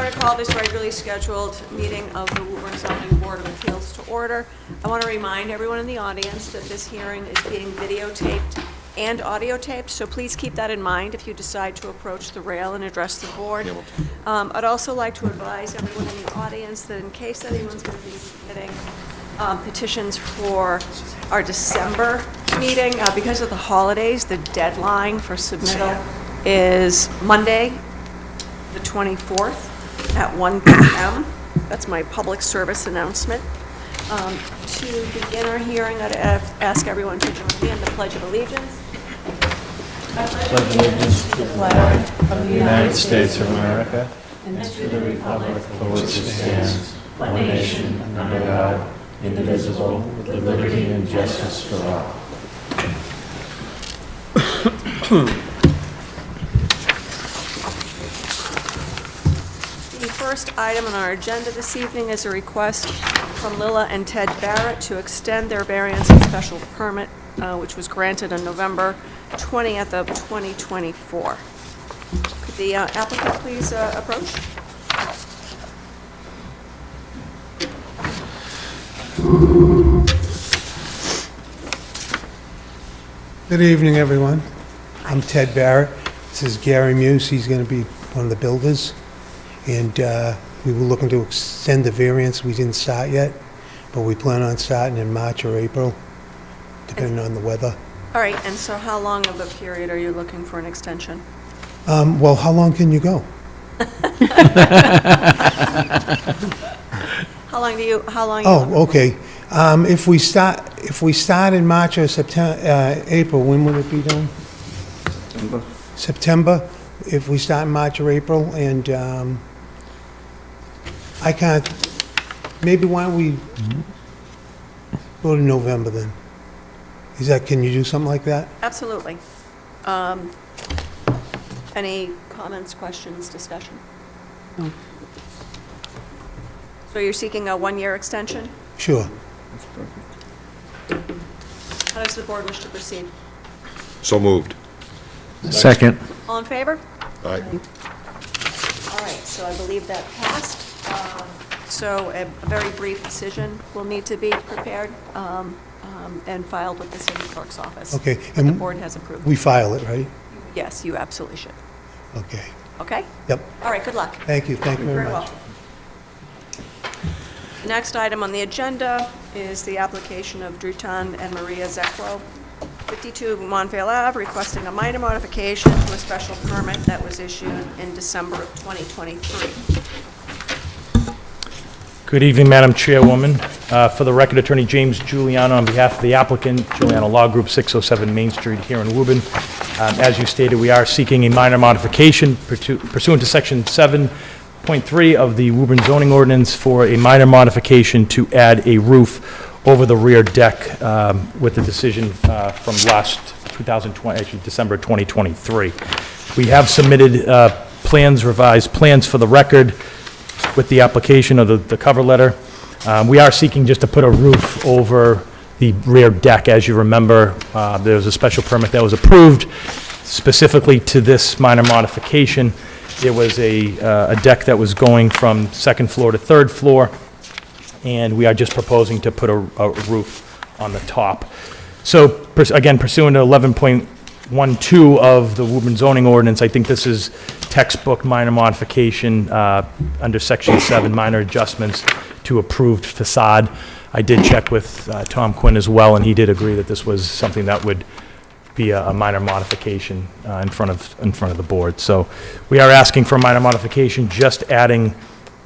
We're going to call this regularly scheduled meeting of the Woburn Zoning Board of Appeals to order. I want to remind everyone in the audience that this hearing is being videotaped and audio taped, so please keep that in mind if you decide to approach the rail and address the board. I'd also like to advise everyone in the audience that in case anyone's going to be submitting petitions for our December meeting, because of the holidays, the deadline for submittal is Monday, the 24th at 1 p.m. That's my public service announcement. To begin our hearing, I'd ask everyone to join me in the Pledge of Allegiance. Pledge allegiance to the flag of the United States of America and to the republic for which it stands, one nation, under God, indivisible, with liberty and justice for all. The first item on our agenda this evening is a request from Lilla and Ted Barrett to extend their variance and special permit, which was granted on November 20th of 2024. Could the applicant please approach? Good evening, everyone. I'm Ted Barrett. This is Gary Muse. He's going to be one of the builders. And we were looking to extend the variance. We didn't start yet, but we plan on starting in March or April, depending on the weather. All right, and so how long of a period are you looking for an extension? Well, how long can you go? How long? Oh, okay. If we start in March or September, April, when will it be done? September. If we start in March or April, and I can't. Maybe why don't we go to November then? Can you do something like that? Absolutely. Any comments, questions, discussion? No. So you're seeking a one-year extension? Sure. How does the board wish to proceed? So moved. Second. All in favor? Aye. All right, so I believe that passed. So a very brief decision will need to be prepared and filed with the city clerk's office. Okay. The And board has approved. we file it, right? Yes, you absolutely should. Okay. Okay? Yep. All right, good luck. Thank you. Thank you very Very much. well. The next item on the agenda is the application of Druton and Maria Zekro, 52 Montvale Ave, requesting a minor modification to a special permit that was issued in December of 2023. Good evening, Madam Chairwoman. For the record, Attorney James Giuliano on behalf of the applicant, Giuliano Law Group, 607 Main Street here in Woburn. As you stated, we are seeking a minor modification pursuant to Section 7.3 of the Woburn zoning ordinance for a minor modification to add a roof over the rear deck with the decision from last 2020, actually December 2023. We have submitted revised plans for the record with the application of the cover letter. We are seeking just to put a roof over the rear deck. As you remember, there was a special permit that was approved specifically to this minor modification. It was a deck that was going from second floor to third floor, and we are just proposing to put a roof on the top. So again, pursuant to 11.12 of the Woburn zoning ordinance, I think this is textbook minor modification under Section 7, minor adjustments to approved facade. I did check with Tom Quinn as well, and he did agree that this was something that would be a minor modification in front of the board. So we are asking for a minor modification, just adding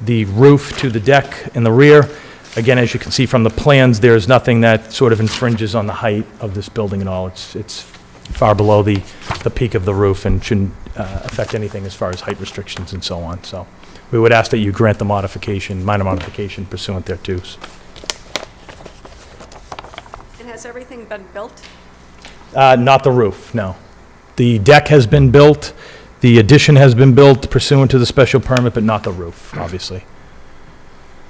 the roof to the deck in the rear. Again, as you can see from the plans, there is nothing that sort of infringes on the height of this building at all. It's far below the peak of the roof and shouldn't affect anything as far as height restrictions and so on. So we would ask that you grant the minor modification pursuant thereto. And has everything been built? Not the roof, no. The deck has been built, the addition has been built pursuant to the special permit, but not the roof, obviously.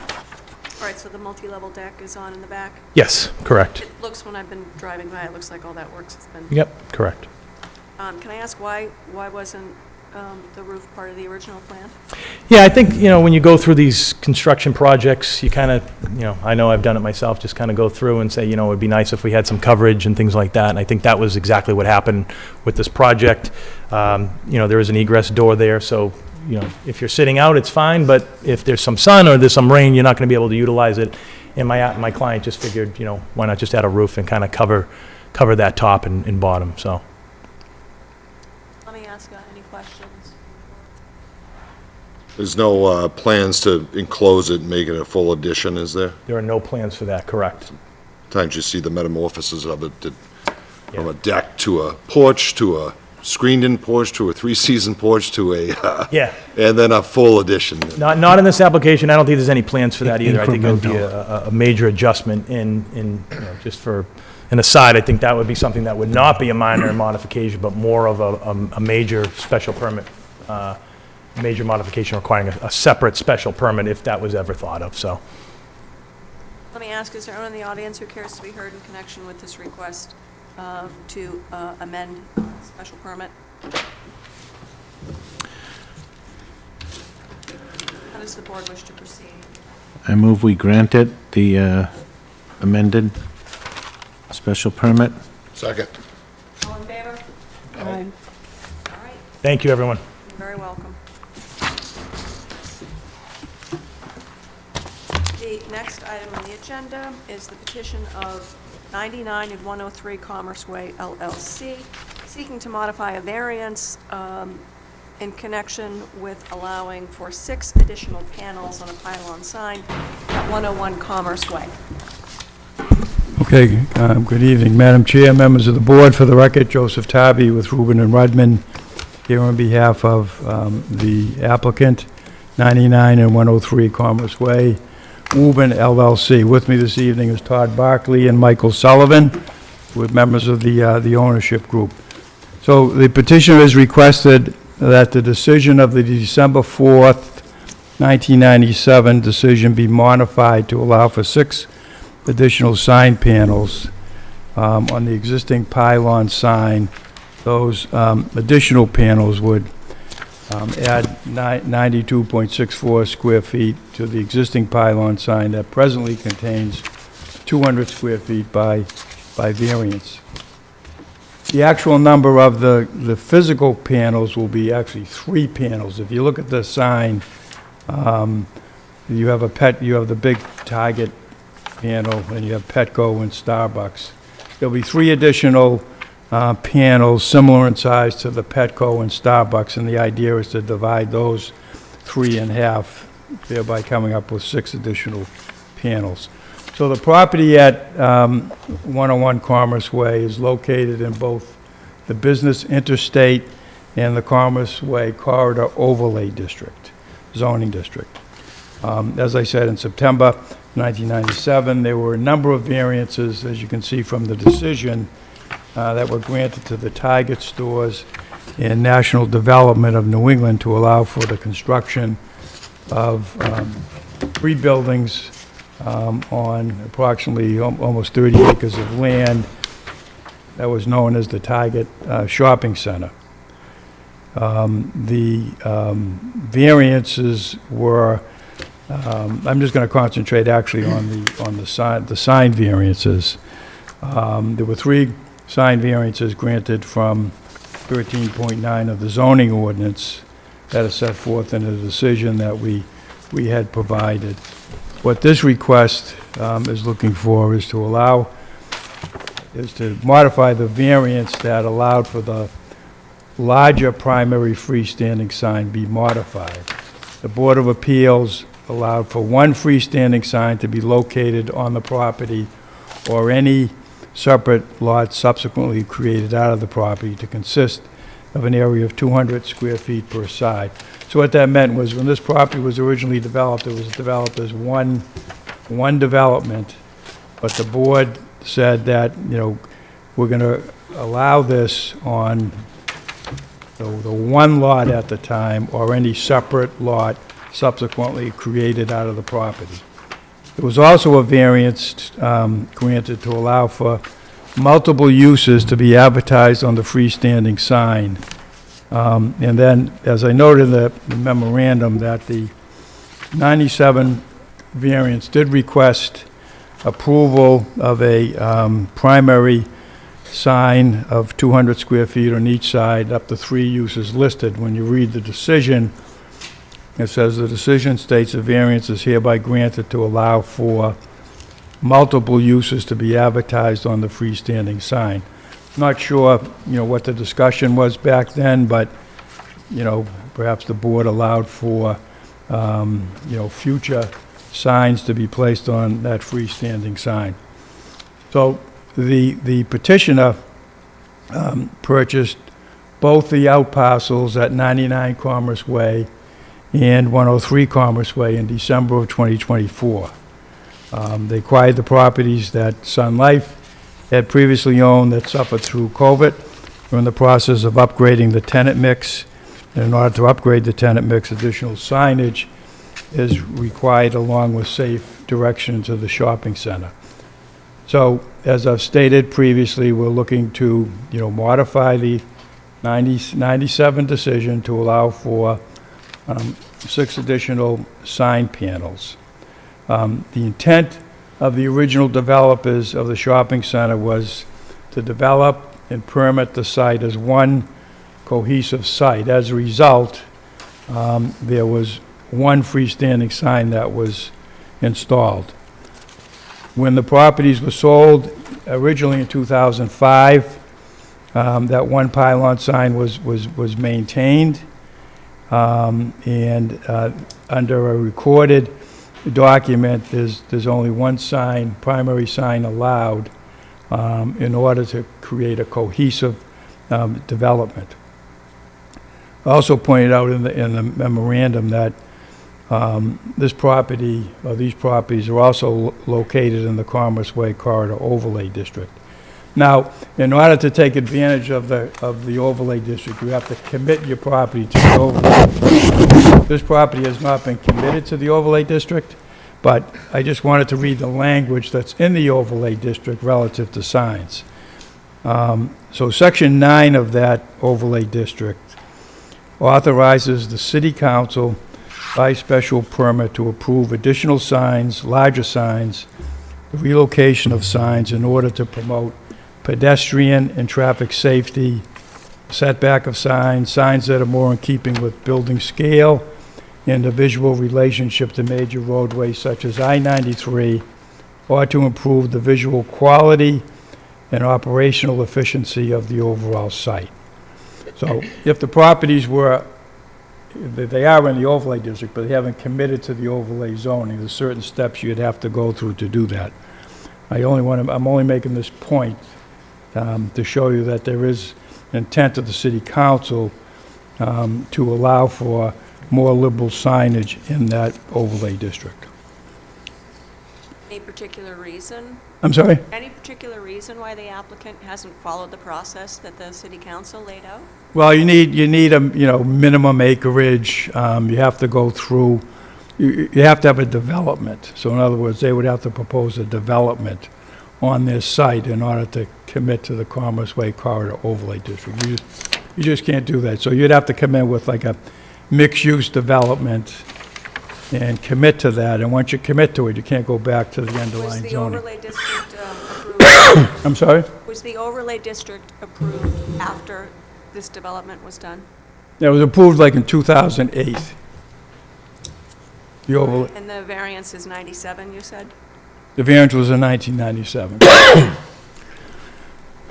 All right, so the multi-level deck is on in the back? Yes, correct. It looks, when I've been driving by, it looks like all that work's been... Yep, correct. Can I ask why wasn't the roof part of the original plan? Yeah, I think, when you go through these construction projects, you kind of, I know I've done it myself, just kind of go through and say, it'd be nice if we had some coverage and things like that. And I think that was exactly what happened with this project. There is an egress door there, so, if you're sitting out, it's fine, but if there's some sun or there's some rain, you're not going to be able to utilize it. And my client just figured, why not just add a roof and kind of cover that top and bottom, so. Let me ask any questions. There's no plans to enclose it and make it a full addition, is there? There are no plans for that, correct? Sometimes you see the metamorphosis of it, from Yeah. a deck to a porch, to a screened-in porch, to a three-season porch, to a, Yeah. and then a full addition. Not in this application, I don't think there's any plans for that either. I think it would be Incremental. a major adjustment just for an aside, I think that would be something that would not be a minor modification, but more of a major special permit, major modification requiring a separate special permit if that was ever thought of, so. Let me ask, is there anyone in the audience who cares to be heard in connection with this request to amend special permit? How does the board wish to proceed? I move we grant it, the amended special permit. Second. All in favor? Aye. All right, Thank you, everyone. you're very welcome. The next item on the agenda is the petition of 99 and 103 Commerce Way LLC, seeking to modify a variance in connection with allowing for 6 additional panels on a pylon sign at 101 Commerce Way. Okay, good evening, Madam Chair, members of the board. For the record, Joseph Tarby with Woburn and Rudman, here on behalf of the applicant, 99 and 103 Commerce Way, Woburn LLC. With me this evening is Todd Barkley and Michael Sullivan, with members of the ownership group. So the petitioner has requested that the decision of the December 4th, 1997 decision be modified to allow for 6 additional sign panels on the existing pylon sign. Those additional panels would add 92.64 square feet to the existing pylon sign that presently contains 200 square feet by variance. The actual number of the physical panels will be actually 3 panels. If you look at the sign, you have the big Target panel, and you have Petco and Starbucks. There'll be 3 additional panels similar in size to the Petco and Starbucks, and the idea is to divide those 3 in half, thereby coming up with 6 additional panels. So the property at 101 Commerce Way is located in both the Business Interstate and the Commerce Way Corridor Overlay District, zoning district. As I said, in September 1997, there were a number of variances, as you can see from the decision, that were granted to the Target stores and National Development of New England to allow for the construction of 3 buildings on approximately almost 30 acres of land that was known as the Target Shopping Center. The variances were, I'm just going to concentrate actually on the sign variances. There were 3 sign variances granted from 13.9 of the zoning ordinance that is set forth in the decision that we had provided. What this request is looking for is to modify the variance that allowed for the larger primary freestanding sign be modified. The Board of Appeals allowed for 1 freestanding sign to be located on the property or any separate lot subsequently created out of the property to consist of an area of 200 square feet per side. So what that meant was when this property was originally developed, it was developed as one development, but the board said that, we're going to allow this on the one lot at the time or any separate lot subsequently created out of the property. There was also a variance granted to allow for multiple uses to be advertised on the freestanding sign. And then, as I noted in the memorandum, that the 97 variance did request approval of a primary sign of 200 square feet on each side, up to 3 uses listed. When you read the decision, it says the decision states a variance is hereby granted to allow for multiple uses to be advertised on the freestanding sign. Not sure, what the discussion was back then, but, perhaps the board allowed for, future signs to be placed on that freestanding sign. So the petitioner purchased both the out parcels at 99 Commerce Way and 103 Commerce Way in December of 2024. They acquired the properties that Sun Life had previously owned that suffered through COVID. We're in the process of upgrading the tenant mix. And in order to upgrade the tenant mix, additional signage is required along with safe direction to the shopping center. So, as I've stated previously, we're looking to, modify the 97 decision to allow for 6 additional sign panels. The intent of the original developers of the shopping center was to develop and permit the site as one cohesive site. As a result, there was one freestanding sign that was installed. When the properties were sold originally in 2005, that one pylon sign was maintained, and under a recorded document, there's only one sign, primary sign allowed, in order to create a cohesive development. I also pointed out in the memorandum that this property, or these properties, are also located in the Commerce Way Corridor Overlay District. Now, in order to take advantage of the overlay district, you have to commit your property to the overlay. This property has not been committed to the overlay district, but I just wanted to read the language that's in the overlay district relative to signs. So Section 9 of that overlay district authorizes the city council by special permit to approve additional signs, larger signs, the relocation of signs in order to promote pedestrian and traffic safety, setback of signs, signs that are more in keeping with building scale and the visual relationship to major roadways such as I-93, or to improve the visual quality and operational efficiency of the overall site. So if the properties they are in the overlay district, but they haven't committed to the overlay zoning, there's certain steps you'd have to go through to do that. I'm only making this point to show you that there is intent of the city council to allow for more liberal signage in that overlay district. Any particular reason? I'm sorry? Any particular reason why the applicant hasn't followed the process that the city council laid out? Well, you need a, minimum acreage. You have to go through, you have to have a development. So in other words, they would have to propose a development on this site in order to commit to the Commerce Way Corridor Overlay District. You just can't do that. So you'd have to come in with like a mixed-use development and commit to that. And once you commit to it, you can't go back to the Was underlying the zoning. overlay district approved? I'm sorry? Was the overlay district approved after this development was done? It was approved like in 2008. The overlay. And the variance is 97, you said? The variance was in 1997.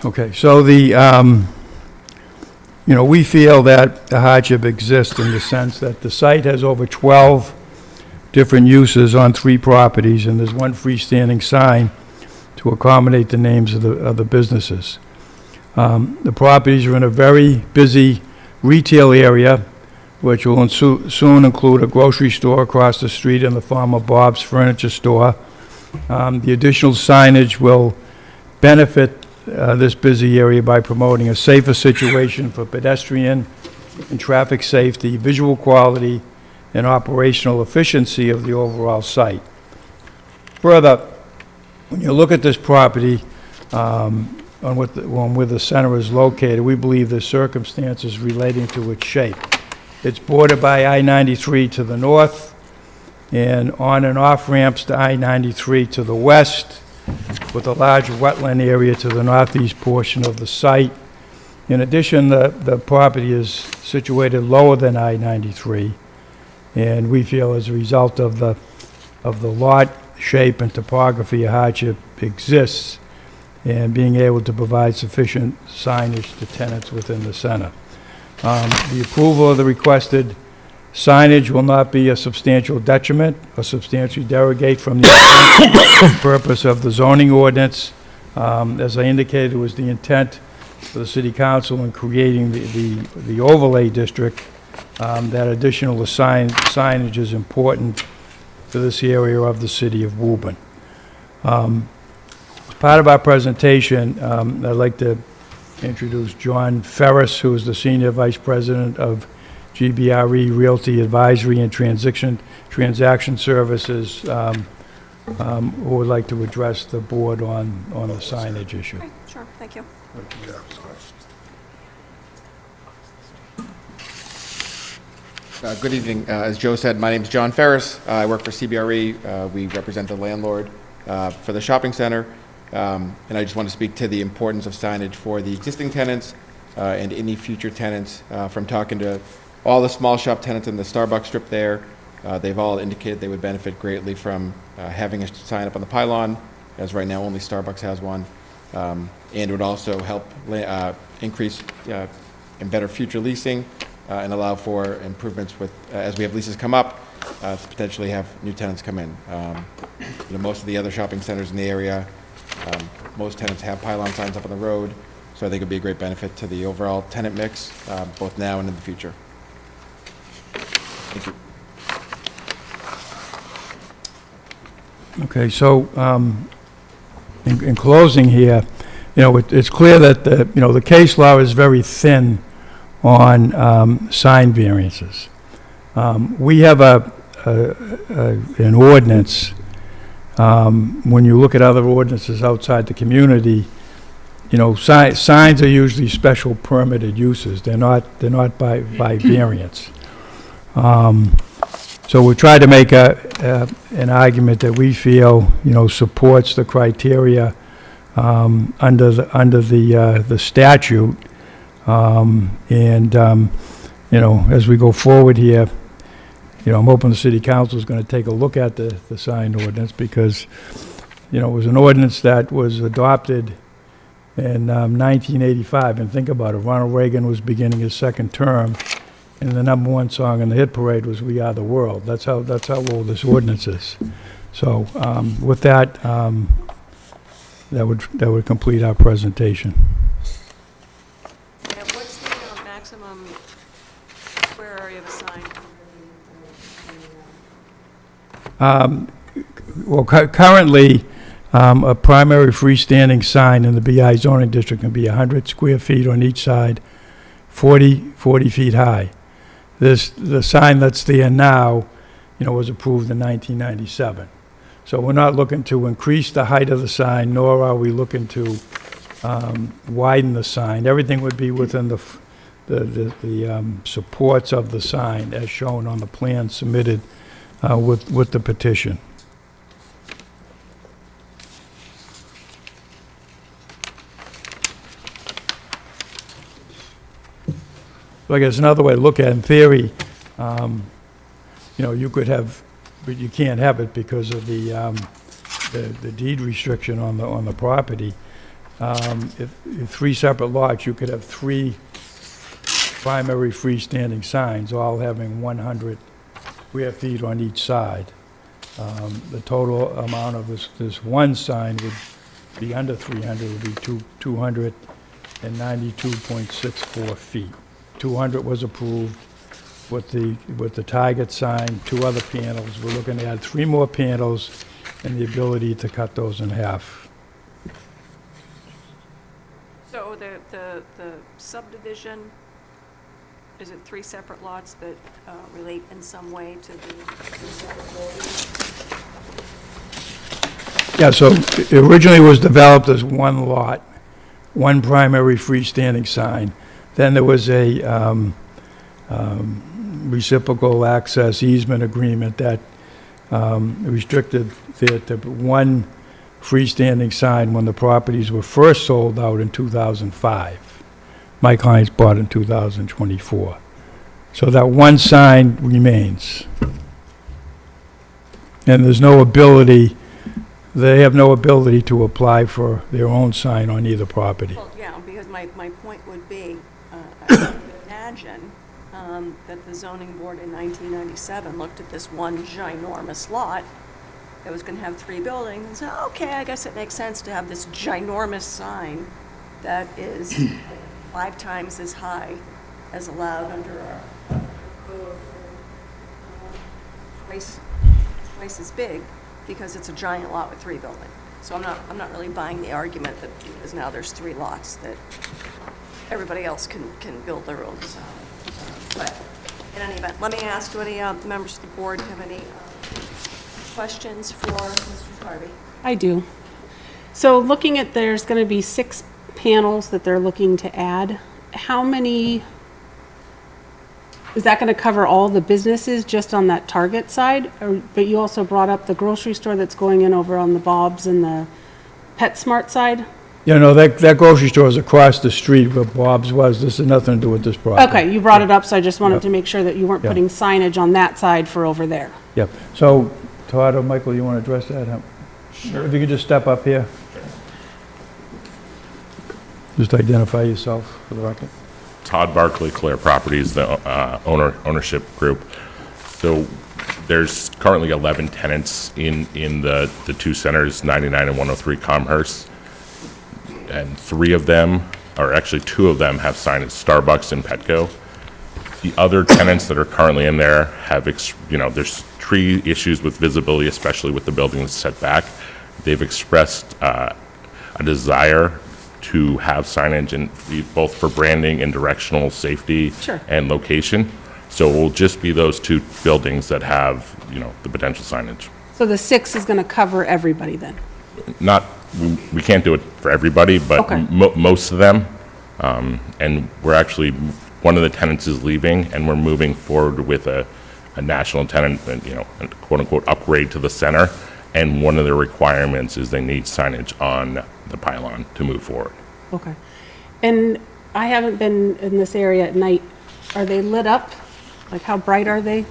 Okay, so we feel that the hardship exists in the sense that the site has over 12 different uses on 3 properties, and there's one freestanding sign to accommodate the names of the businesses. The properties are in a very busy retail area, which will soon include a grocery store across the street and the former Bob's Furniture Store. The additional signage will benefit this busy area by promoting a safer situation for pedestrian and traffic safety, visual quality, and operational efficiency of the overall site. Further, when you look at this property, where the center is located, we believe the circumstances relating to its shape. It's bordered by I-93 to the north, and on and off ramps to I-93 to the west, with a large wetland area to the northeast portion of the site. In addition, the property is situated lower than I-93, and we feel as a result of the lot shape and topography, a hardship exists in being able to provide sufficient signage to tenants within the center. The approval of the requested signage will not be a substantial detriment or substantially derogate from the purpose of the zoning ordinance. As I indicated, it was the intent for the city council in creating the overlay district, that additional signage is important to this area of the city of Woburn. As part of our presentation, I'd like to introduce John Ferris, who is the Senior Vice President of GBRE Realty Advisory and Transaction Services, who would like to address the board on the signage issue. Okay, sure, thank you. Good evening. As Joe said, my name is John Ferris. I work for CBRE. We represent the landlord for the shopping center. And I just want to speak to the importance of signage for the existing tenants and any future tenants. From talking to all the small shop tenants in the Starbucks strip there, they've all indicated they would benefit greatly from having a sign up on the pylon, as right now only Starbucks has one. And it would also help increase and better future leasing and allow for improvements with, as we have leases come up, to potentially have new tenants come in. Most of the other shopping centers in the area, most tenants have pylon signs up on the road, so I think it would be a great benefit to the overall tenant mix, both now and in the future. Thank you. Okay, so in closing here, it's clear that the case law is very thin on sign variances. We have an ordinance. When you look at other ordinances outside the community, signs are usually special permitted uses. They're not by variance. So we try to make an argument that we feel supports the criteria under the statute. As we go forward here, I'm hoping the city council is going to take a look at the sign ordinance, because, it was an ordinance that was adopted in 1985. And think about it, Ronald Reagan was beginning his second term, and the #1 song in the hit parade was "We Are the World." That's how old this ordinance is. So with that, that would complete our presentation. And what's the maximum square area of a sign? Well, currently, a primary freestanding sign in the BI zoning district can be 100 square feet on each side, 40 feet high. The sign that's there now, was approved in 1997. So we're not looking to increase the height of the sign, nor are we looking to widen the sign. Everything would be within the supports of the sign as shown on the plan submitted with the petition. So I guess another way to look at it, in theory, you could have, but you can't have it because of the deed restriction on the property. If 3 separate lots, you could have 3 primary freestanding signs, all having 100 square feet on each side. The total amount of this one sign would be under 300, would be 292.64 feet. 200 was approved with the target sign, 2 other panels. We're looking to add 3 more panels and the ability to cut those in half. So the subdivision, is it 3 separate lots that relate in some way to the 3 separate buildings? Yeah, so it originally was developed as one lot one primary freestanding sign. Then there was a reciprocal access easement agreement that restricted it to one freestanding sign when the properties were first sold out in 2005. My clients bought in 2024. So that one sign remains. And there's no ability, they have no ability to apply for their own sign on either property. Well, yeah, because my point would be, I would imagine that the zoning board in 1997 looked at this one ginormous lot that was going to have 3 buildings and said, okay, I guess it makes sense to have this ginormous sign that is 5 times as high as allowed under our code, twice as big, because it's a giant lot with 3 buildings. So I'm not really buying the argument that because now there's 3 lots that everybody else can build their own sign. But in any event, let me ask, do any members of the board have any questions for Mr. Tarby? I do. So looking at, there's going to be 6 panels that they're looking to add. How many, is that going to cover all the businesses just on that Target side? But you also brought up the grocery store that's going in over on the Bob's and the PetSmart side? You know, that grocery store is across the street where Bob's was. This has nothing to do with this property. Okay, you brought it up, so I just wanted Yep. to make sure that you weren't Yep. putting signage on that side for over there. Yep. So, Todd or Michael, you want to address that? Sure. If you could just step up here. Just identify yourself for the record. Todd Barkley, Claire Properties, the ownership group. So there's currently 11 tenants in the 2 centers, 99 and 103 Commerce. And 3 of them, or actually 2 of them, have signage, Starbucks and Petco. The other tenants that are currently in there have, there's tree issues with visibility, especially with the building that's set back. They've expressed a desire to have signage, and both for branding and directional safety Sure. and location. So it will just be those 2 buildings that have, the potential signage. So the 6 is going to cover everybody then? We can't do it for everybody, but Okay. most of them. And we're actually, one of the tenants is leaving, and we're moving forward with a national tenant, a quote-unquote upgrade to the center. And one of the requirements is they need signage on the pylon to move forward. Okay. And I haven't been in this area at night. Are they lit up? Like, how bright are they?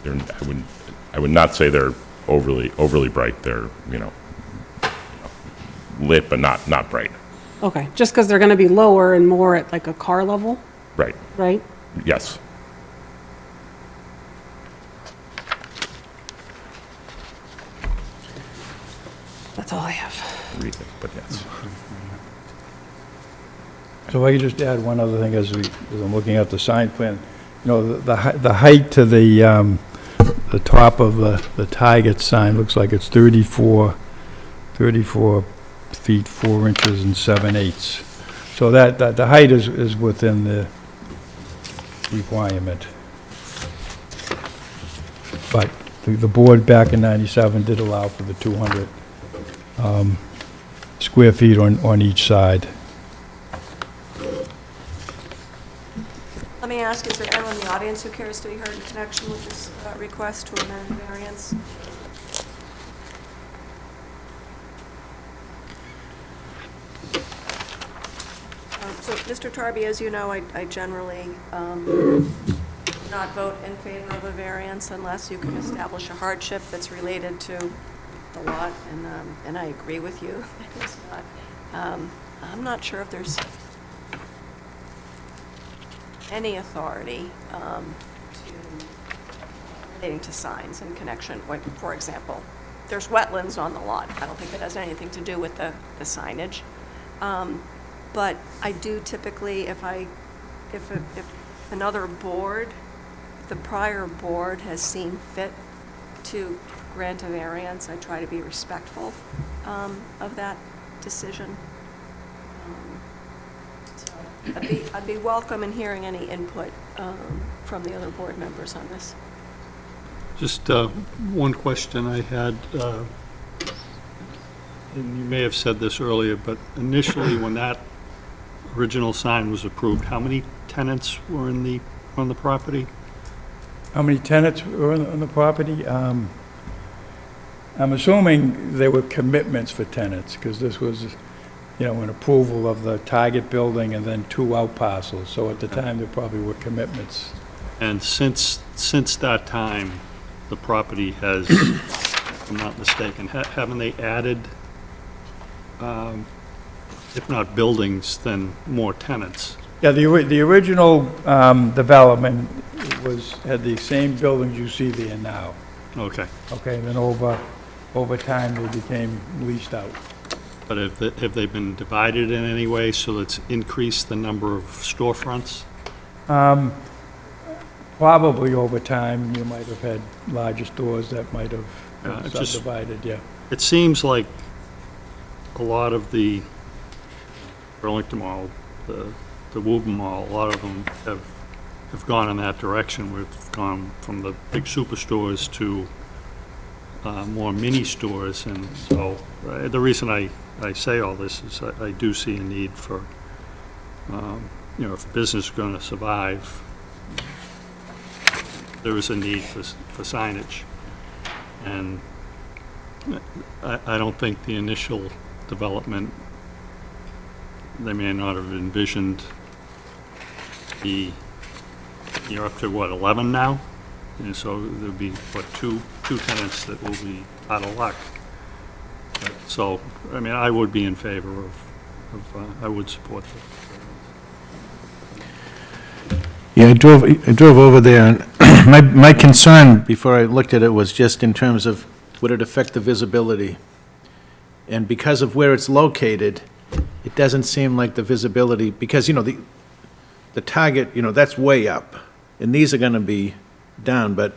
I would not say they're overly bright. They're, lit, but not bright. Okay, just because they're going to be lower and more at like a car level, Right. right? Yes. That's all I have. But yes. So if I could just add one other thing as I'm looking at the sign plan. You know, the height to the top of the Target sign looks like it's 34 feet, 4 inches and 7/8. So that the height is within the requirement. But the board back in '97 did allow for the 200 square feet on each side. Let me ask, is there anyone in the audience who cares to be heard in connection with this request to amend the variance? So, Mr. Tarby, as you know, I generally not vote in favor of a variance unless you can establish a hardship that's related to the lot, and I agree with you. It's not, I'm not sure if there's any authority relating to signs in connection, like, for example, there's wetlands on the lot. I don't think that has anything to do with the signage. But I do typically, if another board, the prior board has seen fit to grant a variance, I try to be respectful of that decision. So I'd be welcome in hearing any input from the other board members on this. Just one question I had, and you may have said this earlier, but initially when that original sign was approved, how many tenants were on the property? How many tenants were on the property? I'm assuming there were commitments for tenants, because this was, an approval of the Target building and then 2 out parcels. So at the time, there probably were commitments. And since that time, the property has, if I'm not mistaken, haven't they added, if not buildings, then more tenants? Yeah, the original development had the same buildings you see there now. Okay. Okay, and then over time, they became leased out. But have they been divided in any way so it's increased the number of storefronts? Probably over time, you might have had larger stores that might have it just- subdivided, yeah. It seems like a lot of the Burlington Mall, the Woburn Mall, a lot of them have gone in that direction. We've gone from the big superstores to more mini stores, and so the reason I say all this is I do see a need for, if a business is going to survive, there is a need for signage. And I don't think the initial development, they may not have envisioned you're up to what, 11 now? And so there'll be, what, two tenants that will be out of luck. So, I mean, I would be in favor I would support this. Yeah, I drove over there, and my concern before I looked at it was just in terms of, would it affect the visibility? And because of where it's located, it doesn't seem like the visibility, because, the Target, that's way up, and these are gonna be down, but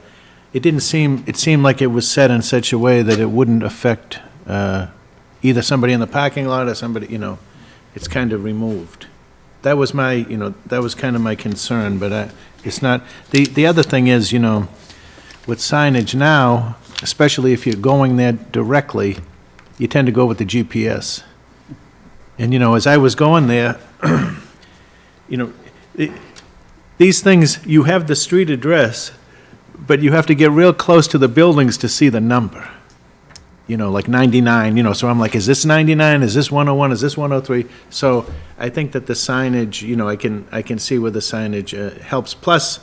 it seemed like it was set in such a way that it wouldn't affect either somebody in the parking lot or somebody, it's kind of removed. That was that was kind of my concern, but it's not. The other thing is, with signage now, especially if you're going there directly, you tend to go with the GPS. And, as I was going there, these things, you have the street address, but you have to get real close to the buildings to see the number. Like 99, so I'm like, is this 99, is this 101, is this 103? So I think that the signage, I can see where the signage helps. Plus,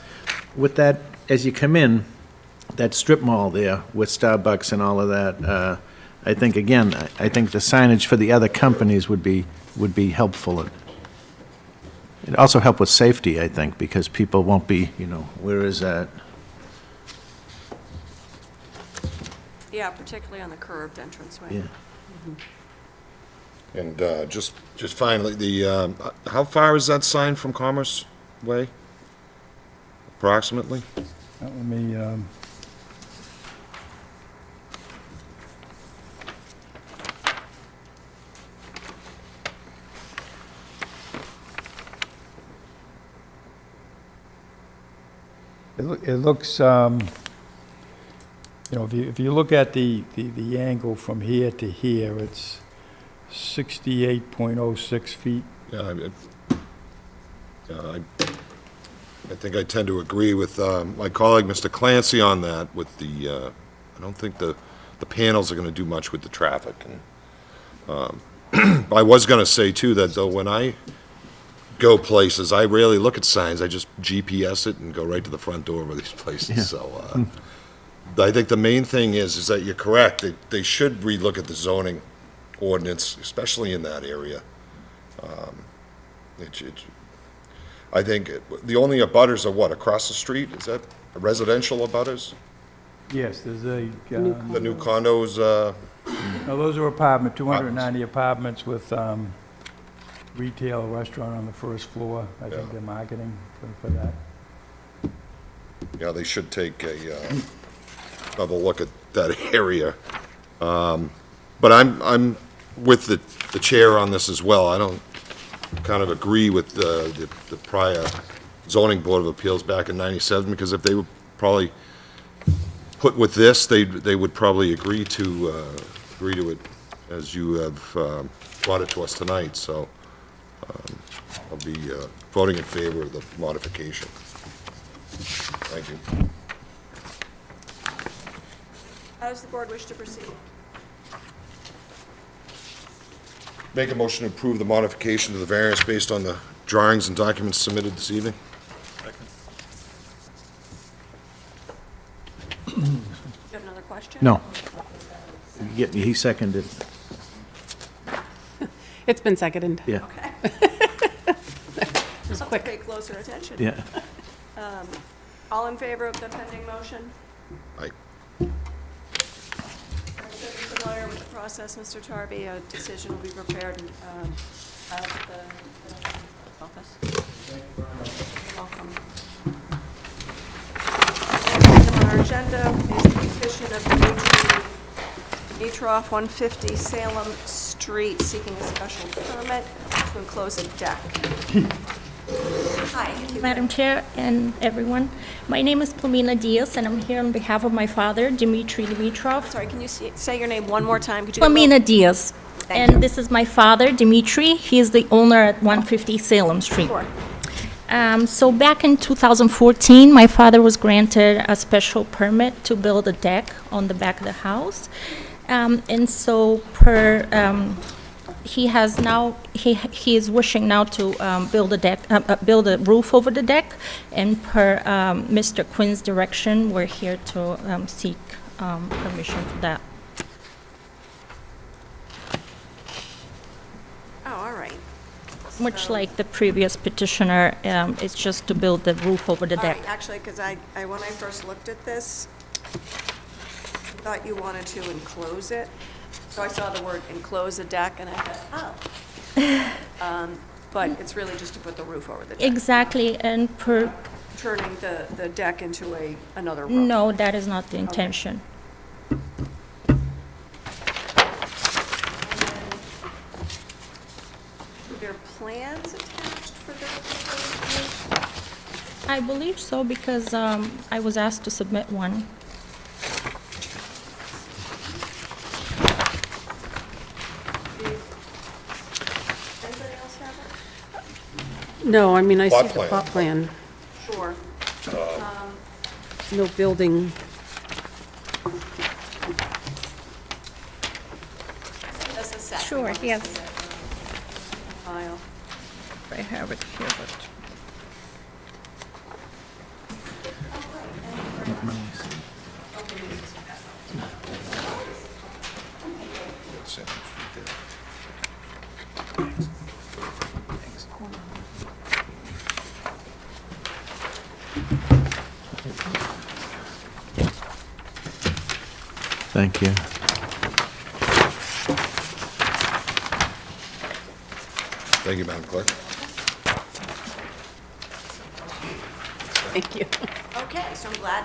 with that, as you come in, that strip mall there with Starbucks and all of that, I think, again, I think the signage for the other companies would be helpful. It'd also help with safety, I think, because people won't be, where is that? Yeah, particularly on the curved entranceway. Yeah. And just finally, how far is that sign from Commerce Way? Approximately? Let me, it looks, if you look at the angle from here to here, it's 68.06 feet. Yeah, I think I tend to agree with my colleague, Mr. Clancy, on that, with I don't think the panels are going to do much with the traffic. And I was going to say, too, that though when I go places, I rarely look at signs. I just GPS it and go right to the front door of these places. Yeah. So I think the main thing is that you're correct. They should relook at the zoning ordinance, especially in that area. I think the only abutters are what, across the street? Is that residential abutters? Yes, there's The new condos, no, those are 290 apartments with retail, restaurant on the first floor. I think they're marketing for that. yeah, they should take another look at that area. But I'm with the chair on this as well. I don't kind of agree with the prior zoning board of appeals back in '97, because if they were probably put with this, they would probably agree to it as you have brought it to us tonight. So I'll be voting in favor of the modification. Thank you. How does the board wish to proceed? Make a motion to approve the modification to the variance based on the drawings and documents submitted this evening. Do you have another question? No. He seconded, It's been seconded. yeah. Okay. It was I'll have to quick. pay closer attention. Yeah. All in favor of the pending motion? Aye. You're familiar with the process, Mr. Tarby. A decision will be prepared out of the office. You're welcome. Next item on our agenda is the petition of Dimitrov, 150 Salem Street, seeking a special permit to enclose a deck. Hi. if you Madam Chair and everyone, my name is Plamina Diaz, and I'm here on behalf of my father, Dmitry Dimitrov. Sorry, can you say your name one more time? Could you get a Plamina little- Diaz. Thank you. And this is my father, Dmitry. He is the owner at 150 Salem Street. Sure. So back in 2014, my father was granted a special permit to build a deck on the back of the house. And so he has now, he is wishing now to build a deck, build a roof over the deck. And per Mr. Quinn's direction, we're here to seek permission for that. Oh, all right. Much So- like the previous petitioner, it's just to build the roof over the All deck. right, actually, because when I first looked at this, I thought you wanted to enclose it. So I saw the word enclose a deck, and I thought, oh. But it's really just to put the roof over the deck, Exactly, and per, turning the deck into another room. no, that is not the intention. Are there plans attached for the proposed roof? I believe so because I was asked to submit one. Anybody else have it? No, I mean, I see Plot the plan. plot plan. Sure. No building. Just a sec. Sure, Let me yes. see that file. I have it here, but. Thank you. Thank you, Madam Clerk. Thank you. Okay, so I'm glad.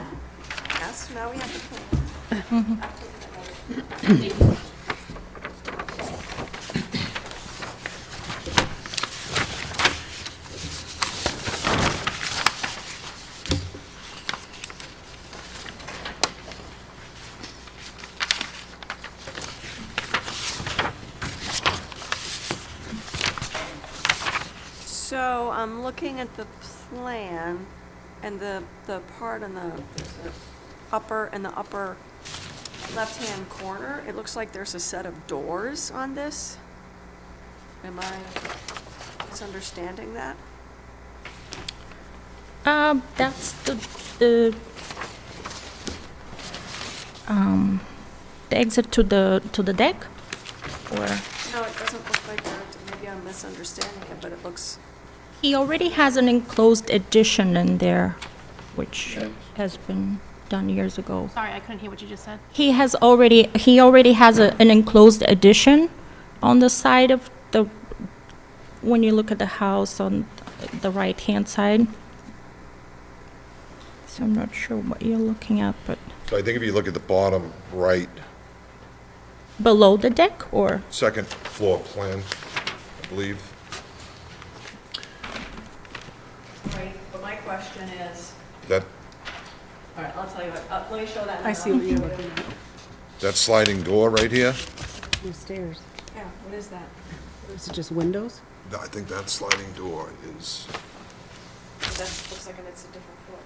Yes, now we have the plan. So I'm looking at the plan, and the part in the upper left-hand corner, it looks like there's a set of doors on this. Am I misunderstanding that? That's the exit to the deck, or No, it doesn't look like that. Maybe I'm misunderstanding it, but it looks, he already has an enclosed addition in there, which has been done years ago. Sorry, I couldn't hear what you just said. He already has an enclosed addition on the side of the, when you look at the house on the right-hand side. So I'm not sure what you're looking at, but So I think if you look at the bottom right, below the deck, or? second floor plan, I believe. right, but my question is, That, all right, I'll tell you what, let me show that. I see what you're looking at. that sliding door right here, No stairs. Yeah, what is that? Is it just windows? I think that sliding door is, That looks like it's a different floor.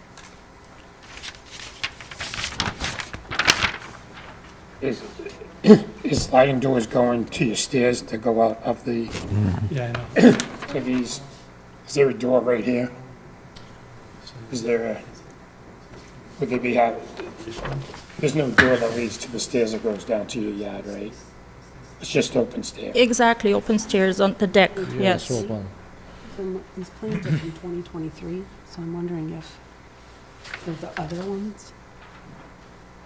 Is sliding doors going to your stairs to go out of the, Yeah, I know. to these, is there a door right here? Is there a, would there be, there's no door that leads to the stairs that goes down to your yard, right? It's just open stairs. Exactly, open stairs on the deck, yes. From, these plans are from 2023, so I'm wondering if there's other ones.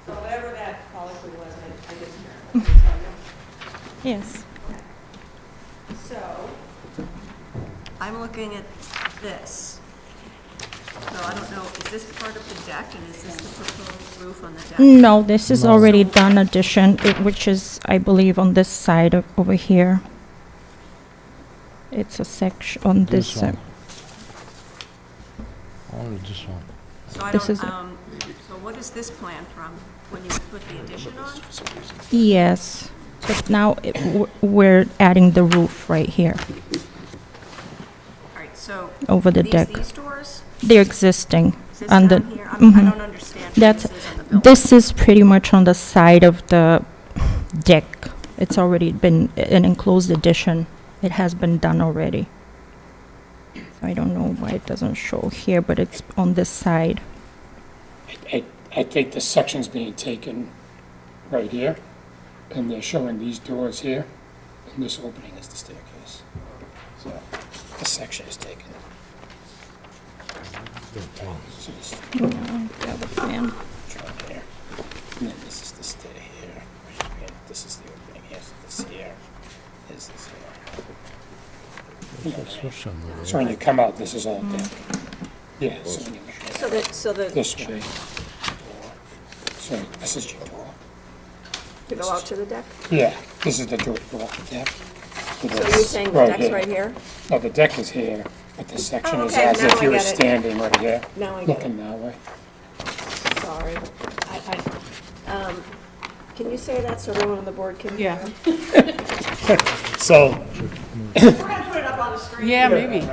So whatever that colloquy was, I didn't hear. I can tell you. Yes. So, I'm looking at this. So I don't know, is this part of the deck, and is this the proposed roof on the deck? No, this is already done addition, which is, I believe, on this side over here. It's a section on this side. Only this one. So I This don't, is- so what is this plan from, when you put the addition on? Yes, but now we're adding the roof right here, All right, so. over the deck. These doors, They're existing. is this on the- down here? I mhm. don't understand what That's, this is on the building. this is pretty much on the side of the deck. It's already been an enclosed addition. It has been done already. I don't know why it doesn't show here, but it's on this side. I think the section's being taken right here, and they're showing these doors here, and this opening is the staircase. So, the section is taken. So this is The other plan. drawn here, and then this is the stair here, and this is the opening here, so this here, this is here. So when you come out, this is all deck. Yeah, so when you So the, this way. So this is your door. to go out to the deck? Yeah, this is the door to go off the deck. So you're saying the deck's right here? No, the deck is here, but the section Oh, is okay, as now if I you were get it. standing right here, Now I get it. looking that way. Sorry. Can you say that so everyone on the board can? Yeah. So, We're gonna put it up on the screen. Yeah, maybe. I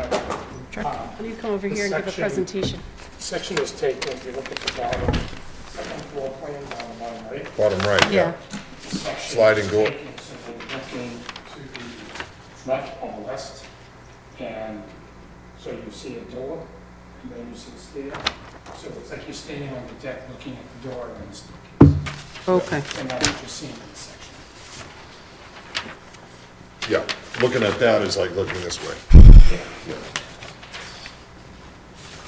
need to come over here and give a section- presentation. section is taken, if you look at the bottom, second floor plan down the bottom right. bottom right, yeah. Section Sliding is door. taken, so they're looking to the left or west, and so you see a door, and then you see a stair. So it's like you're standing on the deck looking at the door and the staircase. Okay. And that's what you're seeing in the section. Yeah, looking at that is like looking this way.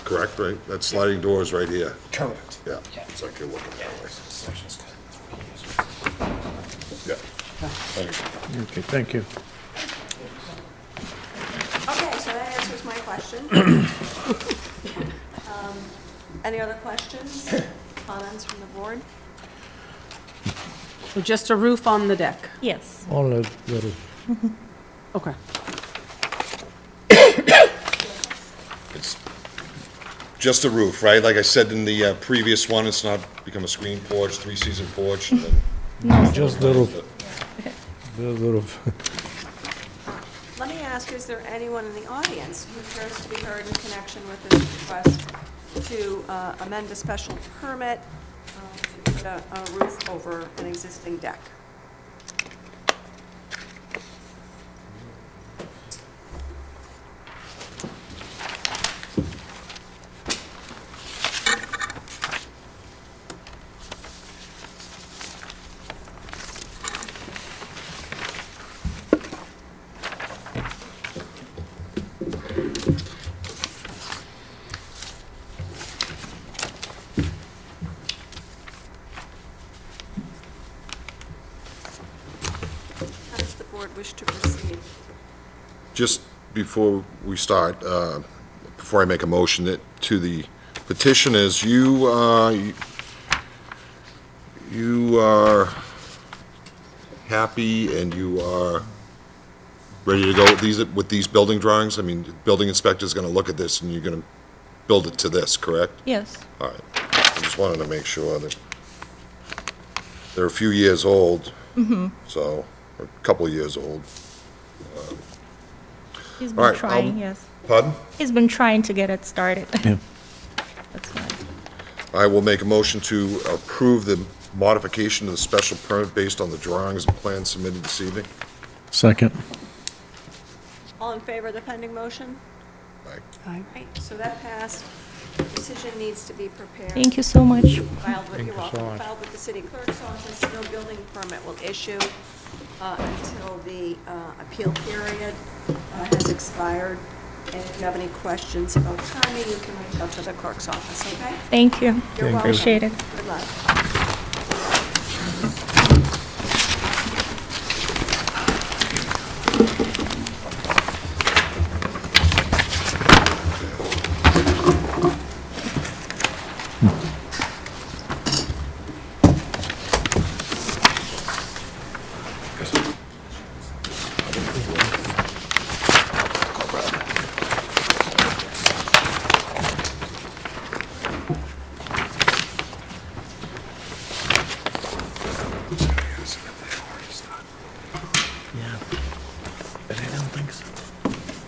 Correct, right? That sliding door is right here. Correct. Yeah, it's like you're looking that way. Section's cut in 3 years. Yeah. Thanks. Okay, thank you. Okay, so that answers my question. Any other questions, comments from the board? So just a roof on the deck? Yes. Only little. Okay. It's just a roof, right? Like I said in the previous one, it's not become a screen porch, three-season porch, and then Just the roof. The roof. Let me ask, is there anyone in the audience who cares to be heard in connection with this request to amend a special permit to put a roof over an existing deck? How does the board wish to proceed? just before we start, before I make a motion, that to the petitioners, you are happy and you are ready to go with these building drawings? I mean, the building inspector's gonna look at this and you're gonna build it to this, correct? Yes. All right. I just wanted to make sure that they're a few years old, so, or a couple of years old. He's All been right, trying, yes. Pardon? He's been trying to get it started. That's fine. I will make a motion to approve the modification of the special permit based on the drawings and plans submitted this evening. Second. All in favor of the pending motion? Aye. Right, so that passed. Decision needs to be prepared. Thank you so much. Filed with, you're welcome. Filed with the city clerk's office. No building permit will issue until the appeal period has expired. And if you have any questions about timing, you can reach out to the clerk's office, okay? Thank you. You're welcome. Appreciate it. Good luck.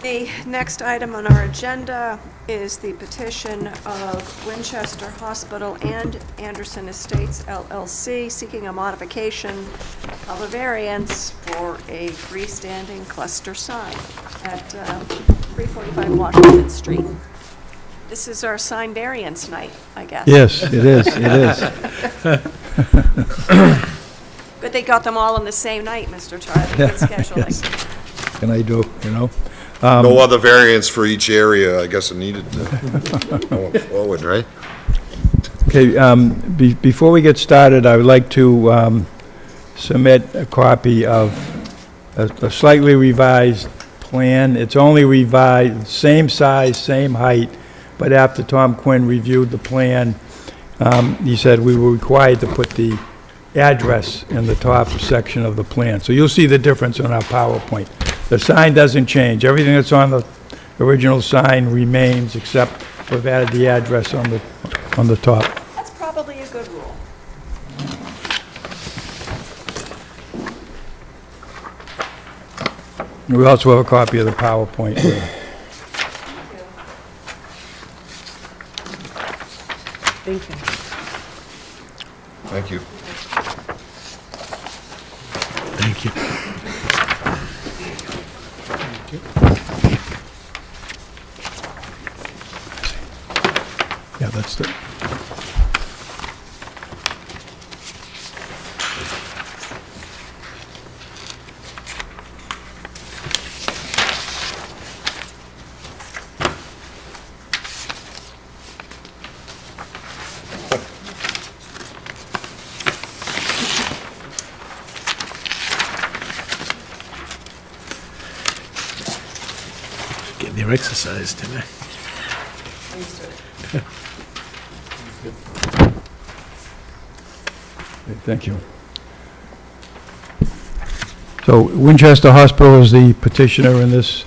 The next item on our agenda is the petition of Winchester Hospital and Anderson Estates LLC seeking a modification of a variance for a freestanding cluster sign at 345 Washington Street. This is our sign variance night, I guess. Yes, it is, it is. Good they got them all on the same night, Mr. Charlie. Good scheduling. Yes. Can I do, you know? No other variance for each area, I guess it needed to going forward, right? Okay, before we get started, I would like to submit a copy of a slightly revised plan. It's only revised, same size, same height, but after Tom Quinn reviewed the plan, he said we were required to put the address in the top section of the plan. So you'll see the difference on our PowerPoint. The sign doesn't change. Everything that's on the original sign remains, except we've added the address on the top. That's probably a good rule. We also have a copy of the PowerPoint. Thank you. Thank you. Thank you. Yeah, that's the... Getting their exercise today. Thank you. So Winchester Hospital is the petitioner in this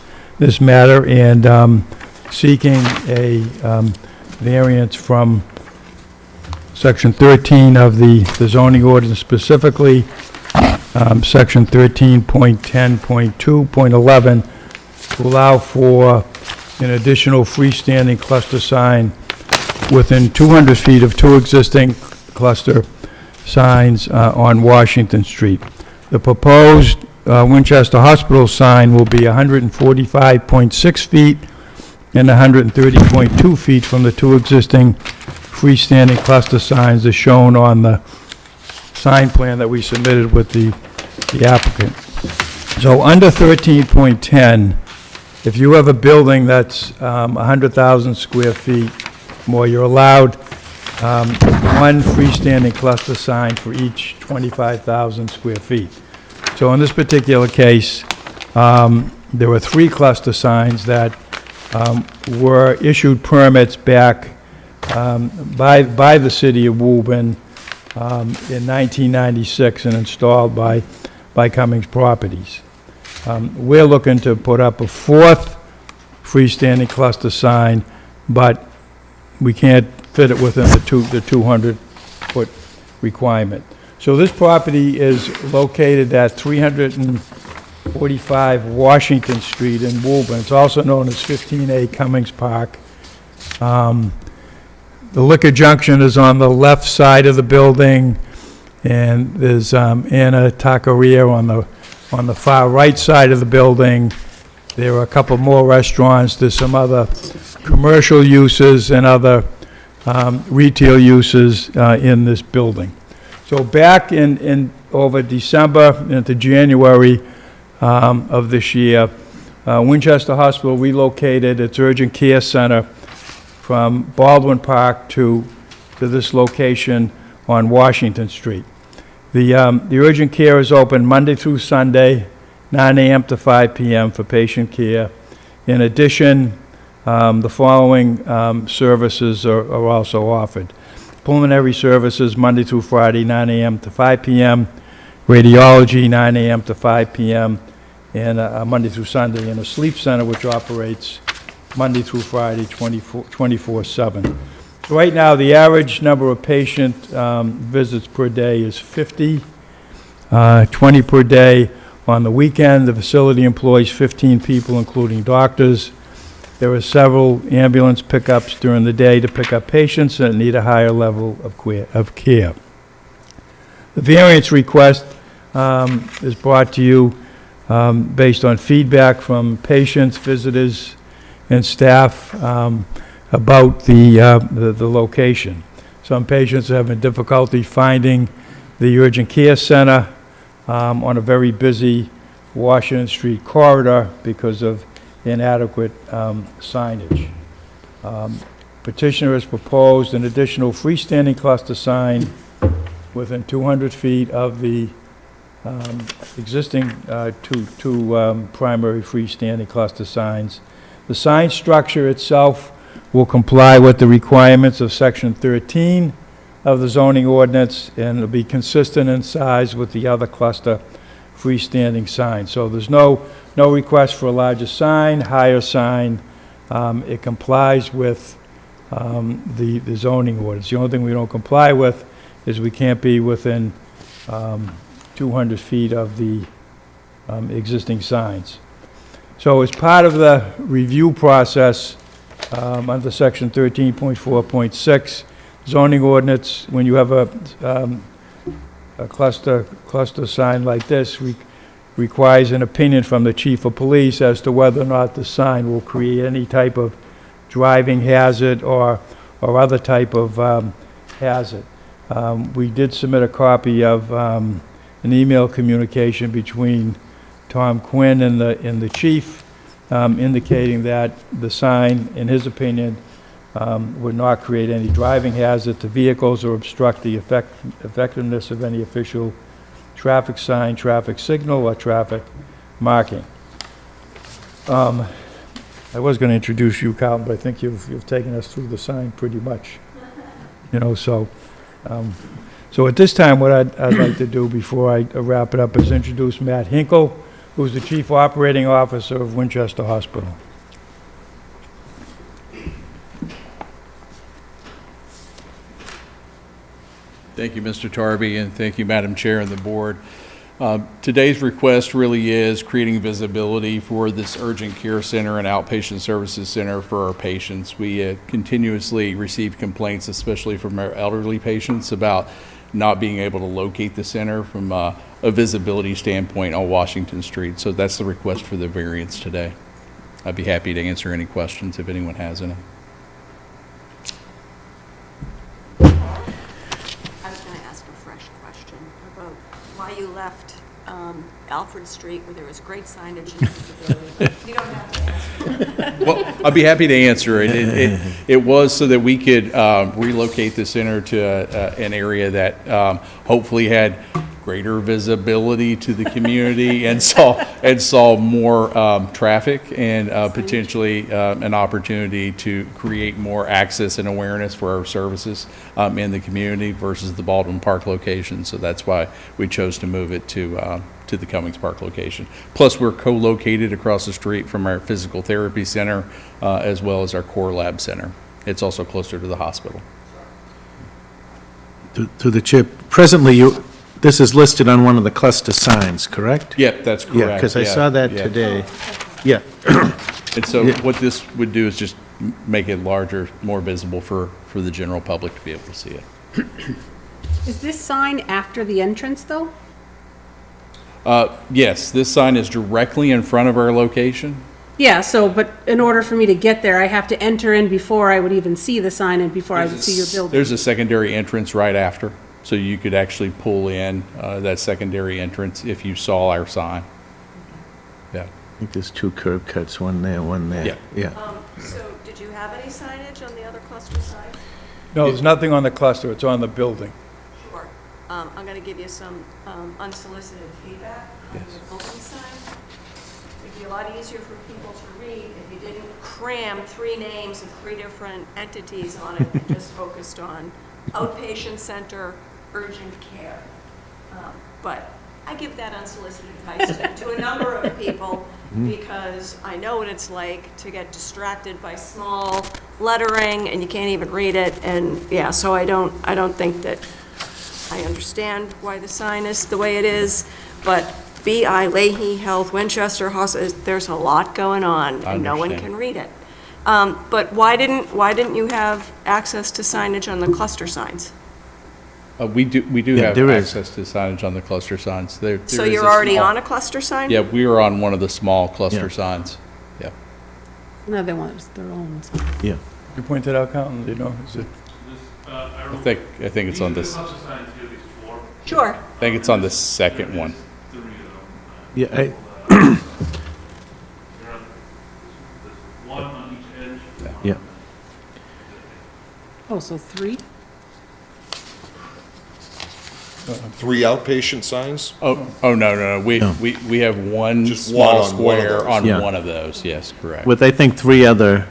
matter, and seeking a variance from Section 13 of the zoning ordinance, specifically Section 13.10.2.11, to allow for an additional freestanding cluster sign within 200 feet of two existing cluster signs on Washington Street. The proposed Winchester Hospital sign will be 145.6 feet and 130.2 feet from the two existing freestanding cluster signs as shown on the sign plan that we submitted with the applicant. So under 13.10, if you have a building that's 100,000 square feet more, you're allowed one freestanding cluster sign for each 25,000 square feet. So in this particular case, there were three cluster signs that were issued permits back by the city of Woburn in 1996 and installed by Cummings Properties. We're looking to put up a fourth freestanding cluster sign, but we can't fit it within the 200-foot requirement. So this property is located at 301 45 Washington Street in Woburn. It's also known as 15A Cummings Park. The liquor junction is on the left side of the building, and there's Anna Taqueria on the far right side of the building. There are a couple more restaurants. There's some other commercial uses and other retail uses in this building. So back in over December into January of this year, Winchester Hospital relocated its urgent care center from Baldwin Park to this location on Washington Street. The urgent care is open Monday through Sunday, 9 a.m. to 5 p.m. for patient care. In addition, the following services are also offered. Pulmonary services, Monday through Friday, 9 a.m. to 5 p.m. Radiology, 9 a.m. to 5 p.m. And Monday through Sunday. And a sleep center, which operates Monday through Friday, 24/7. So right now, the average number of patient visits per day is 50, 20 per day. On the weekend, the facility employs 15 people, including doctors. There are several ambulance pickups during the day to pick up patients that need a higher level of care. The variance request is brought to you based on feedback from patients, visitors, and staff about the location. Some patients are having difficulty finding the urgent care center on a very busy Washington Street corridor because of inadequate signage. Petitioner has proposed an additional freestanding cluster sign within 200 feet of the existing two primary freestanding cluster signs. The sign structure itself will comply with the requirements of Section 13 of the zoning ordinance, and it'll be consistent in size with the other cluster freestanding signs. So there's no request for a larger sign, higher sign. It complies with the zoning ordinance. The only thing we don't comply with is we can't be within 200 feet of the existing signs. So as part of the review process, under Section 13.4.6, zoning ordinance, when you have a cluster sign like this, requires an opinion from the chief of police as to whether or not the sign will create any type of driving hazard or other type of hazard. We did submit a copy of an email communication between Tom Quinn and the chief, indicating that the sign, in his opinion, would not create any driving hazard to vehicles or obstruct the effectiveness of any official traffic sign, traffic signal, or traffic marking. I was going to introduce you, Carlton, but I think you've taken us through the sign pretty much. So at this time, what I'd like to do before I wrap it up is introduce Matt Hinkle, who's the Chief Operating Officer of Winchester Hospital. Thank you, Mr. Tarby, and thank you, Madam Chair and the board. Today's request really is creating visibility for this urgent care center and outpatient services center for our patients. We continuously receive complaints, especially from our elderly patients, about not being able to locate the center from a visibility standpoint on Washington Street. So that's the request for the variance today. I'd be happy to answer any questions if anyone has any. I was going to ask a fresh question about why you left Alfred Street, where there was great signage and visibility, but you don't have to answer. Well, I'd be happy to answer it. It was so that we could relocate the center to an area that hopefully had greater visibility to the community and saw more traffic and potentially an opportunity to create more access and awareness for our services in the community versus the Baldwin Park location. So that's why we chose to move it to the Cummings Park location. Plus, we're co-located across the street from our physical therapy center as well as our core lab center. It's also closer to the hospital. To the chair, presently, this is listed on one of the cluster signs, correct? Yep, that's correct. Yeah, because I saw that yeah. today. Yeah, And so Yeah. what this would do is just make it larger, more visible for the general public to be able to see it. Is this sign after the entrance, though? Yes, this sign is directly in front of our location. Yeah, so, but in order for me to get there, I have to enter in before I would even see the sign and before I would see your building. There's a secondary entrance right after, so you could actually pull in that secondary entrance if you saw our sign. Yeah. I think there's two curb cuts, one there, one there. Yeah. Yeah. So did you have any signage on the other cluster signs? No, there's nothing on the cluster, it's on the building. Sure. I'm going to give you some unsolicited feedback on your building sign. It'd be a lot easier for people to read if you didn't cram 3 names of 3 different entities on it and just focused on outpatient center, urgent care. But I give that unsolicited advice to a number of people because I know what it's like to get distracted by small lettering and you can't even read it. And yeah, so I don't think that I understand why the sign is the way it is, but B.I. Leahy Health, Winchester Hospital, there's a lot going on and no one can read it. But why didn't you have access to signage on the cluster signs? We do Yeah, have there is. access to signage on the cluster signs. There So is you're a already small- on a cluster sign? Yeah, we are on one of the small cluster Yeah. signs. Yeah. No, they want their own sign. Yeah. You pointed out, Carlton, you know, is it? I think it's on this, Sure. I think it's on the second one. Yeah, One on each edge. yeah. Oh, so 3? 3 outpatient signs? Oh, no. We have one Just small one on one of square those. on Yeah. one of those, yes, correct. With, I think, 3 other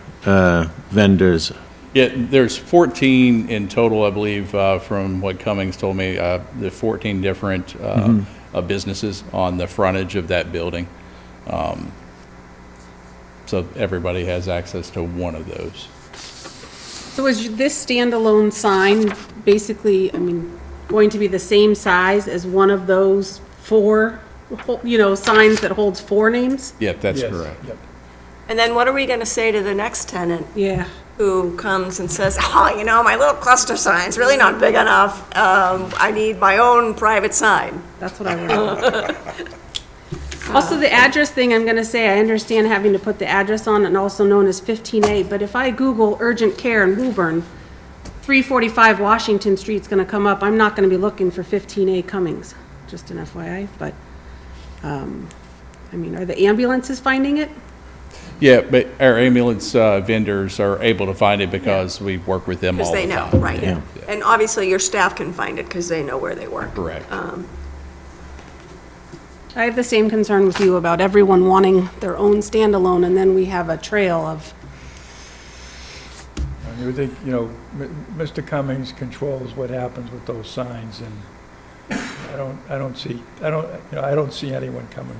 vendors. Yeah, there's 14 in total, I believe, from what Cummings told me, the 14 different businesses on the frontage of that building. So everybody has access to one of those. So is this standalone sign basically, I mean, going to be the same size as one of those 4, signs that holds 4 names? Yep, that's Yes, correct. yep. And then what are we going to say to the next tenant Yeah. who comes and says, oh, my little cluster sign's really not big enough. I need my own private sign. That's what I would. Also, the address thing, I'm gonna say, I understand having to put the address on and also known as 15A, but if I Google urgent care in Woburn, 345 Washington Street's gonna come up. I'm not gonna be looking for 15A Cummings, just an FYI, but, are the ambulances finding it? Yeah, but our ambulance vendors are able to find it because we work with them all Because the they time. know, right. Yeah. And obviously, your staff can find it because they know where they work. Correct. I have the same concern with you about everyone wanting their own standalone, and then we have a trail of, And you think, Mr. Cummings controls what happens with those signs, and I don't see anyone coming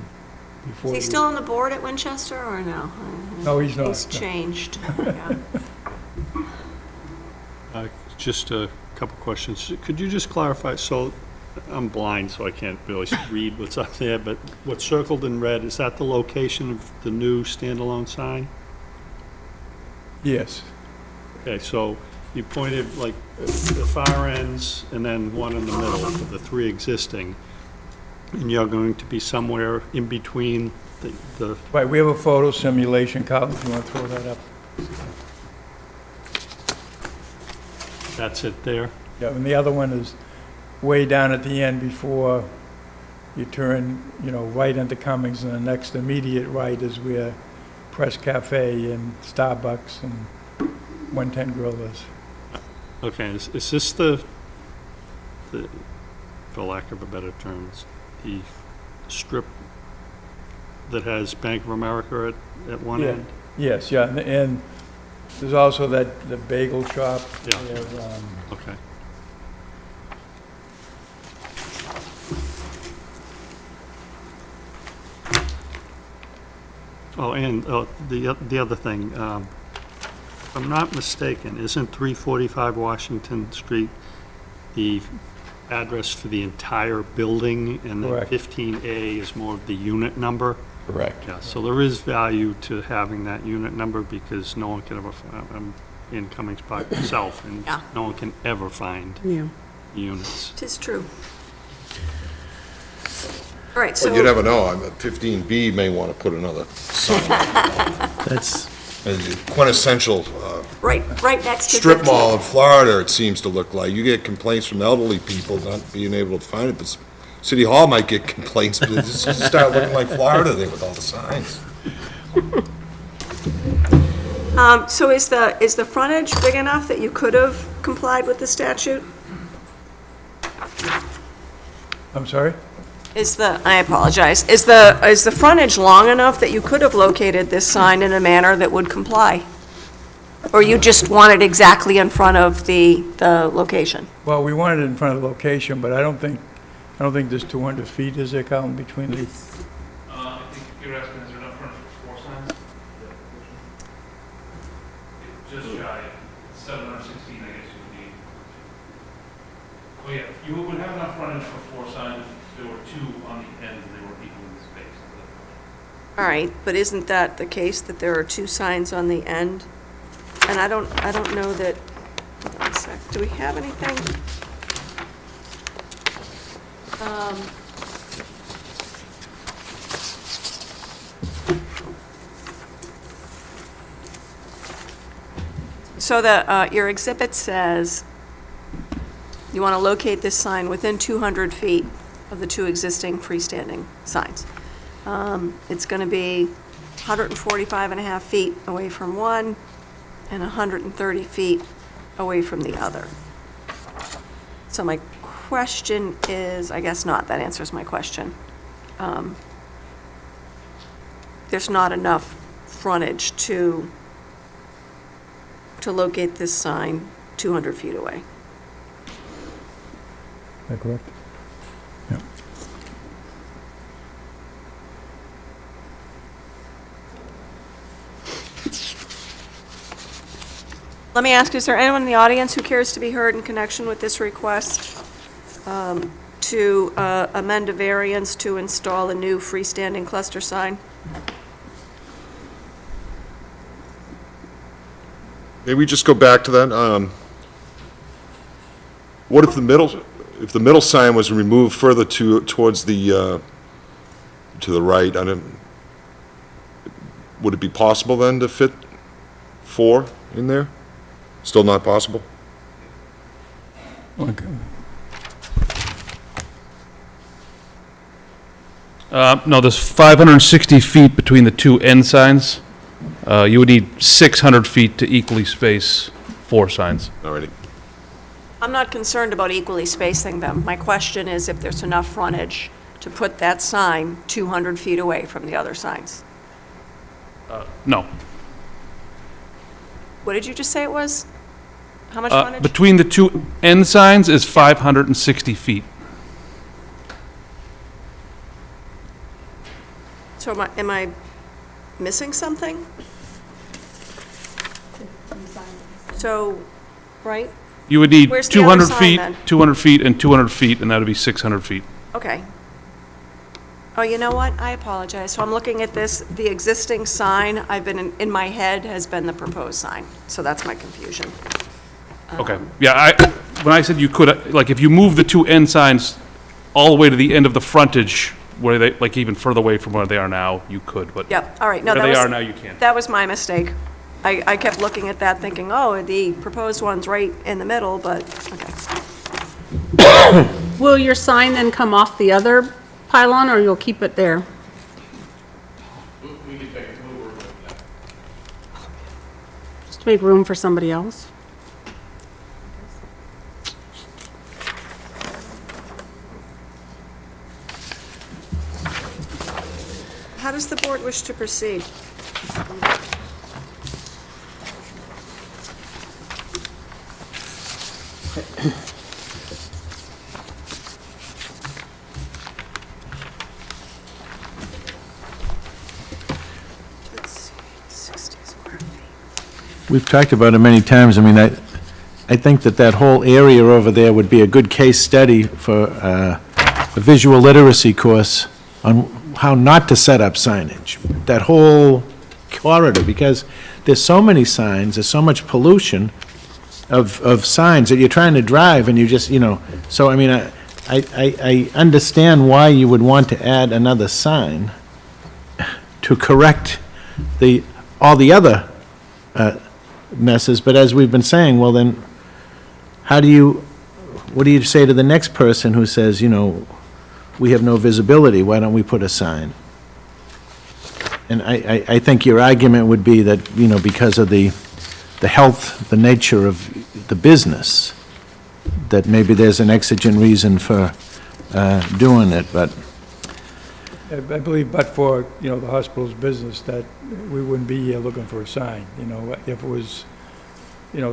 before. Is he still on the board at Winchester or no? No, he's not. He's changed. Yeah. Just a couple questions. Could you just clarify, so I'm blind, so I can't really read what's up there, but what's circled in red, is that the location of the new standalone sign? Yes, Okay, so you pointed like the far ends and then one in the middle for the 3 existing. And you're going to be somewhere in between the right, we have a photo simulation, Carlton, if you want to throw that up. that's it there? Yeah, and the other one is way down at the end before you turn, right into Cummings, and the next immediate right is where Press Cafe and Starbucks and 110 Grill is. Okay, is this the, for lack of a better term, the strip that has Bank of America at one Yeah. end? Yes, yeah, and there's also the bagel shop. Yeah. where, Okay. Oh, and the other thing, if I'm not mistaken, isn't 345 Washington Street the address for the entire building, and then Correct. 15A is more of the unit number. Correct. Yeah, so there is value to having that unit number, because no one can ever, I'm in Cummings Park myself, and Yeah. no one can ever find Yeah. units. It is true. All right, But you so, never know, 15B may want to put another sign, That's, a quintessential right next to strip 15. mall in Florida, it seems to look like. You get complaints from elderly people not being able to find it, but City Hall might get complaints, but it's just start looking like Florida there with all the signs. So is the frontage big enough that you could have complied with the statute? I'm sorry? I apologize, is the frontage long enough that you could have located this sign in a manner that would comply? Or you just want it exactly in front of the location? Well, we wanted it in front of the location, but I don't think there's 200 feet, is there, Colin, between the... I think you're asking, is there enough frontage for 4 signs? Just shy, 716, I guess you would need. Oh, yeah, you would have enough frontage for 4 signs if there were 2 on the ends and they were equal in space. All right, but isn't that the case, that there are 2 signs on the end? And I don't know that, hold on a sec, do we have anything? So your exhibit says you want to locate this sign within 200 feet of the 2 existing freestanding signs. It's going to be 145 and a half feet away from one and 130 feet away from the other. So my question is, I guess not, that answers my question. There's not enough frontage to locate this sign 200 feet away. Is that correct? Yeah. Let me ask, is there anyone in the audience who cares to be heard in connection with this request to amend a variance to install a new freestanding cluster sign? Maybe we just go back to that. What if the middle sign was removed further towards the, to the right? Would it be possible then to fit 4 in there? Still not possible? Okay. No, there's 560 feet between the 2 end signs. You would need 600 feet to equally space 4 signs. Alrighty. I'm not concerned about equally spacing them. My question is if there's enough frontage to put that sign 200 feet away from the other signs. No. What did you just say it was? How much frontage? Between the 2 end signs is 560 feet. So am I missing something? So, right? You would need Where's the other 200 sign, feet, then? 200 feet, and 200 feet, and that would be 600 feet. Okay. Oh, you know what? I apologize. So I'm looking at this, the existing sign, I've been, in my head, has been the proposed sign. So that's my confusion. Okay, yeah, when I said you could, like, if you move the 2 end signs all the way to the end of the frontage, where they, like, even further away from where they are now, you could, but Yep, all right. No, where that they was, are now, you can't. that was my mistake. I kept looking at that thinking, oh, the proposed one's right in the middle, but, okay. Will your sign then come off the other pylon, or you'll keep it there? We could take it over with that. Just to make room for somebody else? How does the board wish to proceed? Let's see, 60 square feet. we've talked about it many times. I mean, I think that that whole area over there would be a good case study for a visual literacy course on how not to set up signage. That whole corridor, because there's so many signs, there's so much pollution of signs that you're trying to drive and you just, so I mean, I understand why you would want to add another sign to correct all the other messes, but as we've been saying, well then, what do you say to the next person who says, we have no visibility, why don't we put a sign? And I think your argument would be that, because of the health, the nature of the business, that maybe there's an exigent reason for doing it, but I believe, but for, the hospital's business, that we wouldn't be here looking for a sign. If it was,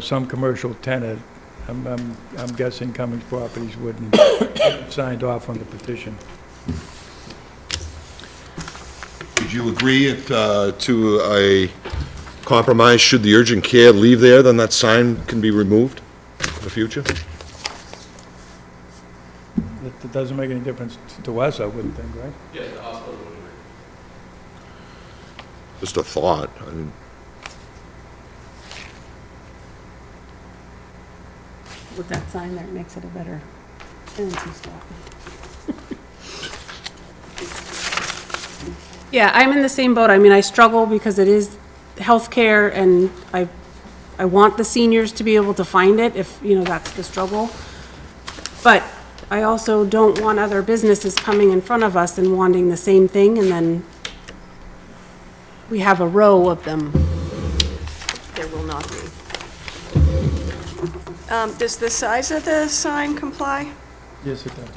some commercial tenant, I'm guessing Cummings Properties wouldn't have signed off on the petition. Would you agree to a compromise, should the urgent care leave there, then that sign can be removed in the future? It doesn't make any difference to us, I wouldn't think, right? Yes, the hospital would agree. Just a thought. I mean, With that sign there, it makes it a better tenancy spot. Yeah, I'm in the same boat. I mean, I struggle because it is healthcare, and I want the seniors to be able to find it if, that's the struggle. But I also don't want other businesses coming in front of us and wanting the same thing, and then we have a row of them. There will not be. Does the size of the sign comply? Yes, it does.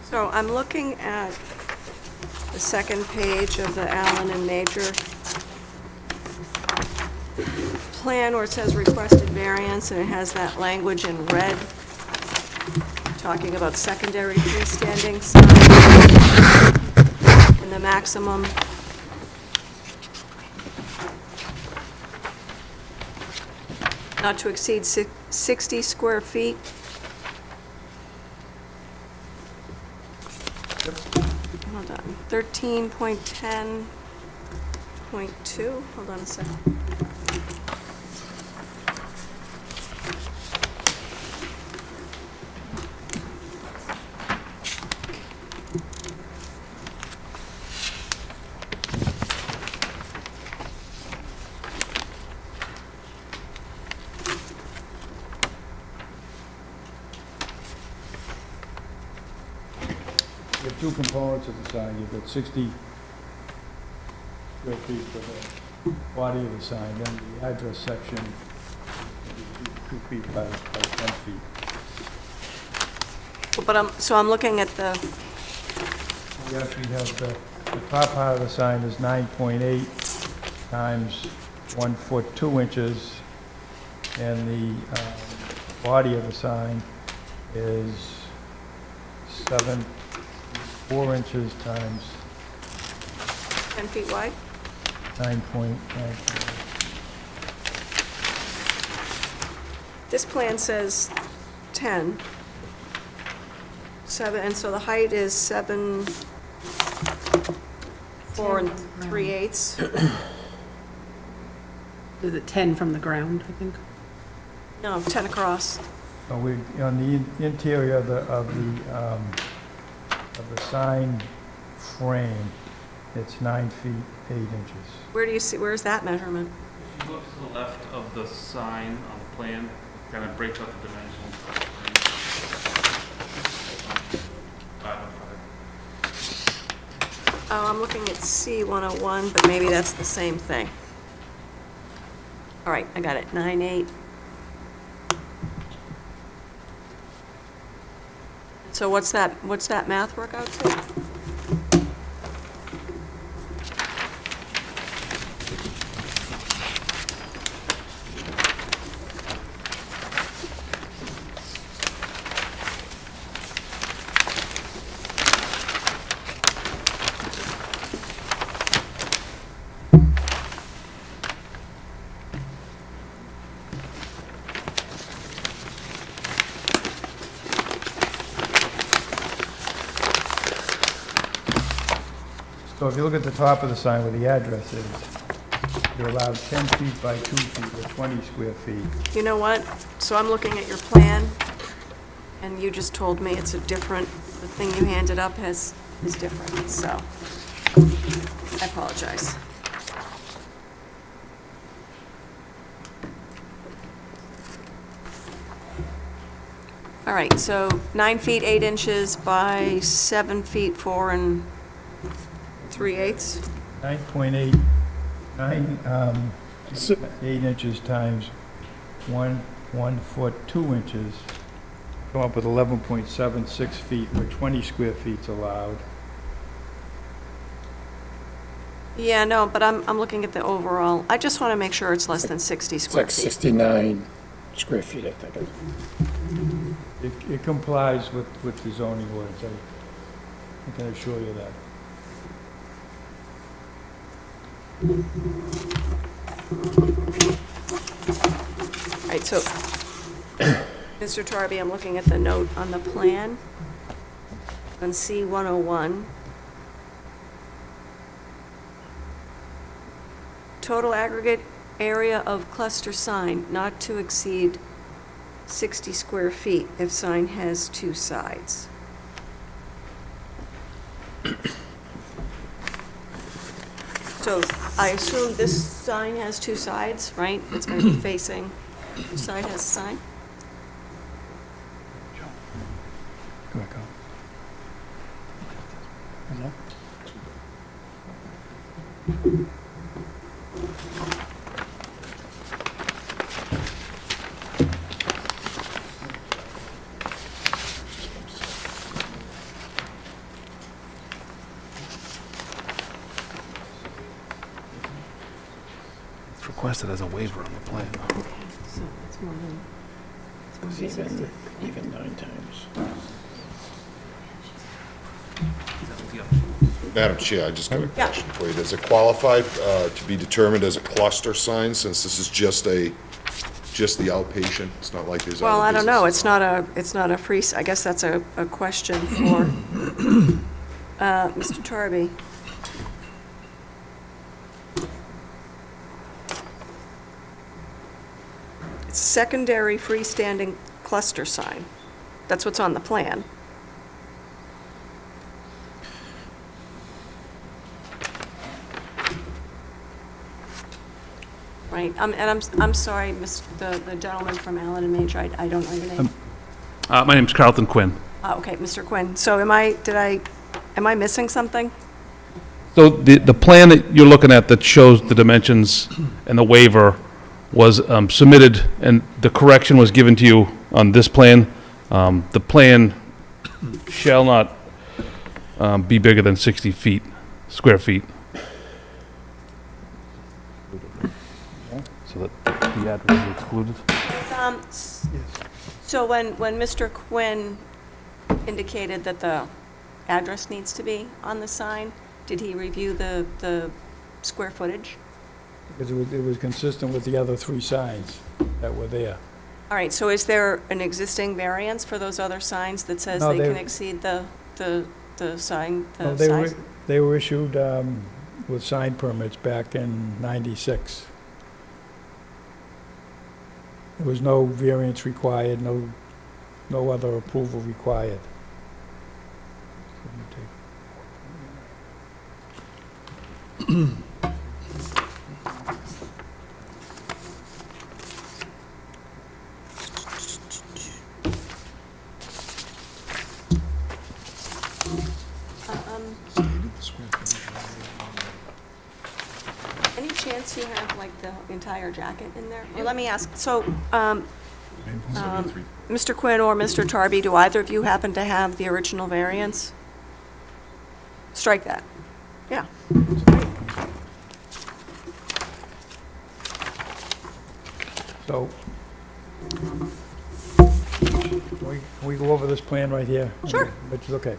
So I'm looking at the second page of the Allen and Major plan where it says requested variance, and it has that language in red, talking about secondary freestanding signs and the maximum. Not to exceed 60 square feet. Hold on, 13.10.2, hold on a second. You have two components of the sign. You've got 60 square feet for the body of the sign, then the address section, 2 feet by 10 feet. But I'm looking at the, We actually have the top part of the sign is 9.8 times 1 foot 2 inches, and the body of the sign is 4 inches times 10 feet wide? 9.9. This plan says 10. 7, and so the height is 7, 4 3/8. Is it 10 from the ground, I think? No, 10 across. So on the interior of the sign frame, it's 9 feet 8 inches. Where do you see, where's that measurement? If you look to the left of the sign on the plan, it kind of breaks out the dimensions. 5 on 5. Oh, I'm looking at C101, but maybe that's the same thing. All right, I got it, 9.8. So what's that math work out to? So if you look at the top of the sign where the address is, you're allowed 10 feet by 2 feet, or 20 square feet. You know what? So I'm looking at your plan, and you just told me it's a different, the thing you handed up is different, so I apologize. All right, so 9 feet, 8 inches by 7 feet, 4 3/8. 9.8, 8 inches times 1 foot, 2 inches. Come up with 11.76 feet, where 20 square feet's allowed. Yeah, no, but I'm looking at the overall. I just want to make sure it's less than 60 It's square like feet. 69 square feet, I think. It complies with the zoning words, I can assure you that. All right, so, Mr. Tarby, I'm looking at the note on the plan on C101. Total aggregate area of cluster sign not to exceed 60 square feet if sign has 2 sides. So I assume this sign has 2 sides, right? It's going to be facing, which side has a sign? Go ahead, It's requested as a waiver on the plan. So it's more than, Even 9 times. Madam Chair, I just got a Yeah. question for you. Does it qualify to be determined as a cluster sign, since this is just the outpatient? It's not like there's other well, I don't know, businesses on it's not a free, I guess that's a question for Mr. Tarby. It's secondary freestanding cluster sign. That's what's on the plan. Right, and I'm sorry, the gentleman from Allen and Major, I don't know your name. My name's Carlton Quinn. Okay, Mr. Quinn, so am I missing something? So the plan that you're looking at that shows the dimensions and the waiver was submitted, and the correction was given to you on this plan. The plan shall not be bigger than 60 square feet. So that the address is excluded? So when Mr. Quinn indicated that the address needs to be on the sign, did he review the square footage? Because it was consistent with the other 3 signs that were there. All right, so is there an existing variance for those other signs that says No, they they- can exceed the sign, No, the size? they were issued with sign permits back in '96. There was no variance required, no other approval required. chance you have like the entire jacket in there? Well, let me ask, so, Mr. Quinn or Mr. Tarby, do either of you happen to have the original variance? Strike that. Yeah. So, can we go over this plan right here? Sure. Which is okay.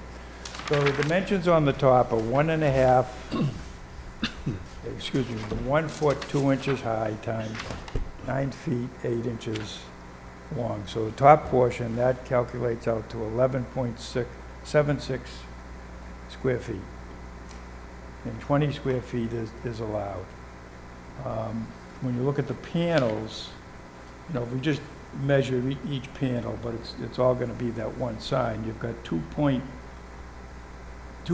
So the dimensions on the top are 1.5, excuse me, 1 foot 2 inches high times 9 feet 8 inches long. So the top portion, that calculates out to 11.76 square feet. And 20 square feet is allowed. When you look at the panels, you know, we just measure each panel, but it's all gonna be that one sign. You've got 2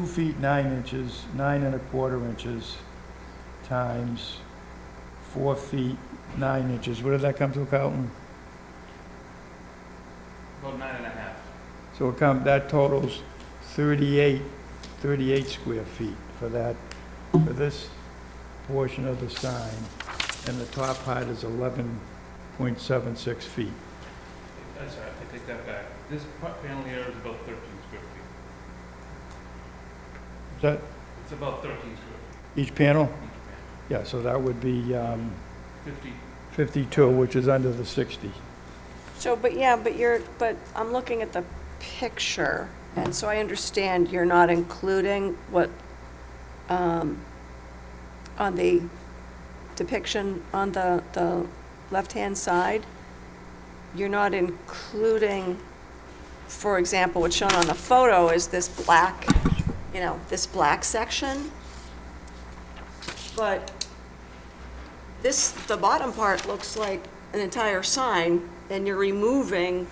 feet 9 inches, 9 1/4 inches, times 4 feet 9 inches. What did that come to, Carlton? About 9.5. So that totals 38 square feet for this portion of the sign, and the top height is 11.76 feet. That's right, I take that back. This panel here is about 13 square feet. Is that It's about 13 square feet. each panel? Each panel. Yeah, so that would be 50. 52, which is under the 60. So, but I'm looking at the picture, and so I understand you're not including what, on the depiction on the left-hand side, you're not including, for example, what's shown on the photo is this black, this black section. But the bottom part looks like an entire sign, and you're removing,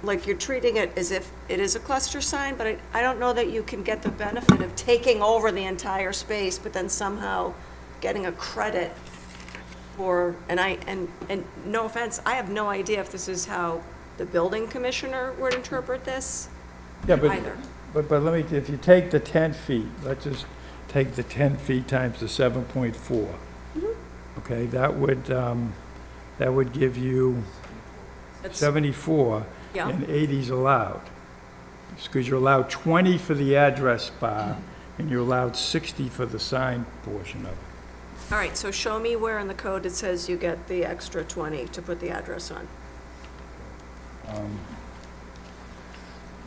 like you're treating it as if it is a cluster sign, but I don't know that you can get the benefit of taking over the entire space, but then somehow getting a credit for, and no offense, I have no idea if this is how the building commissioner would interpret this Yeah, either. but let me, if you take the 10 feet, let's just take the 10 feet times the 7.4. Okay, that would give you That's- 74, Yeah. and 80's allowed. Because you're allowed 20 for the address bar, and you're allowed 60 for the sign portion of it. All right, so show me where in the code it says you get the extra 20 to put the address on.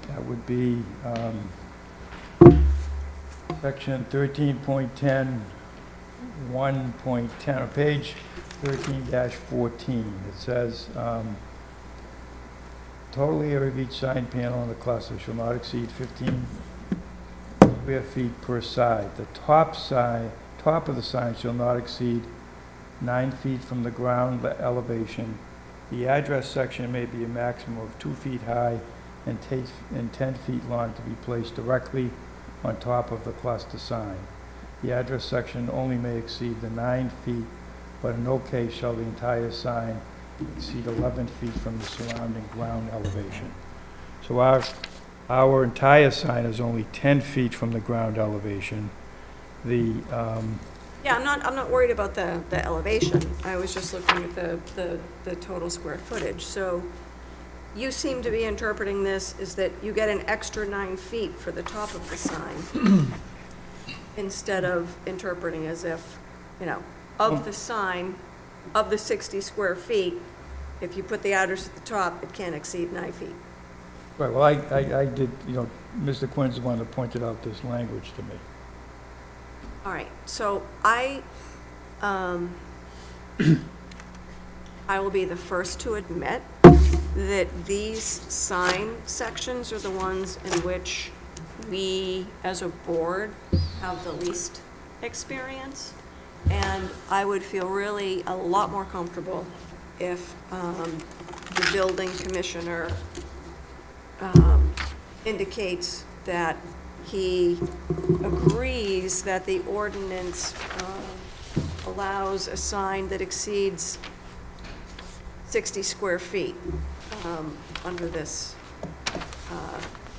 That would be section 13.10, 1.10, on page 13-14. It says, total area of each sign panel in the cluster shall not exceed 15 square feet per side. The top of the sign shall not exceed 9 feet from the ground elevation. The address section may be a maximum of 2 feet high and 10 feet long to be placed directly on top of the cluster sign. The address section only may exceed the 9 feet, but in no case shall the entire sign exceed 11 feet from the surrounding ground elevation. So our entire sign is only 10 feet from the ground elevation. Yeah, I'm not worried about the elevation. I was just looking at the total square footage. So you seem to be interpreting this is that you get an extra 9 feet for the top of the sign instead of interpreting as if, of the sign, of the 60 square feet, if you put the address at the top, it can't exceed 9 feet. Right, well, I did, Mr. Quinn's the one that pointed out this language to me. All right, so I will be the first to admit that these sign sections are the ones in which we, as a board, have the least experience. And I would feel really a lot more comfortable if the building commissioner indicates that he agrees that the ordinance allows a sign that exceeds 60 square feet under this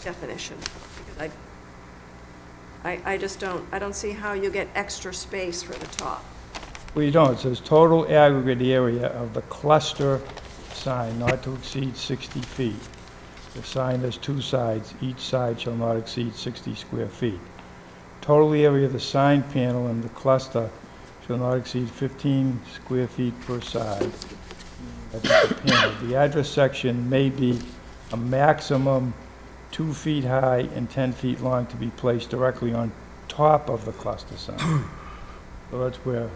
definition. Because I just don't see how you get extra space for the top. Well, you don't. It says total aggregate area of the cluster sign not to exceed 60 feet. The sign has two sides. Each side shall not exceed 60 square feet. Total area of the sign panel in the cluster shall not exceed 15 square feet per side. That's the panel. The address section may be a maximum 2 feet high and 10 feet long to be placed directly on top of the cluster sign. So that's where,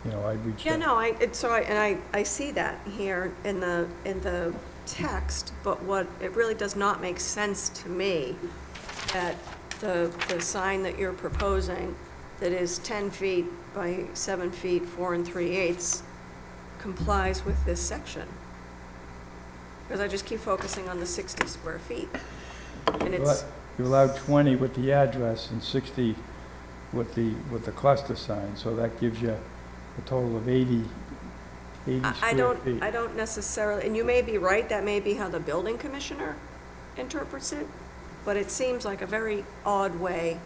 I'd reach Yeah, out. no, I see that here in the text, but what, it really does not make sense to me that the sign that you're proposing, that is 10 feet by 7 feet, 4 3/8, complies with this section. Because I just keep focusing on the 60 square feet. And it's, You allow 20 with the address and 60 with the cluster sign, so that gives you a total of 80 I square feet. don't necessarily, and you may be right, that may be how the building commissioner interprets it, but it seems like a very odd way,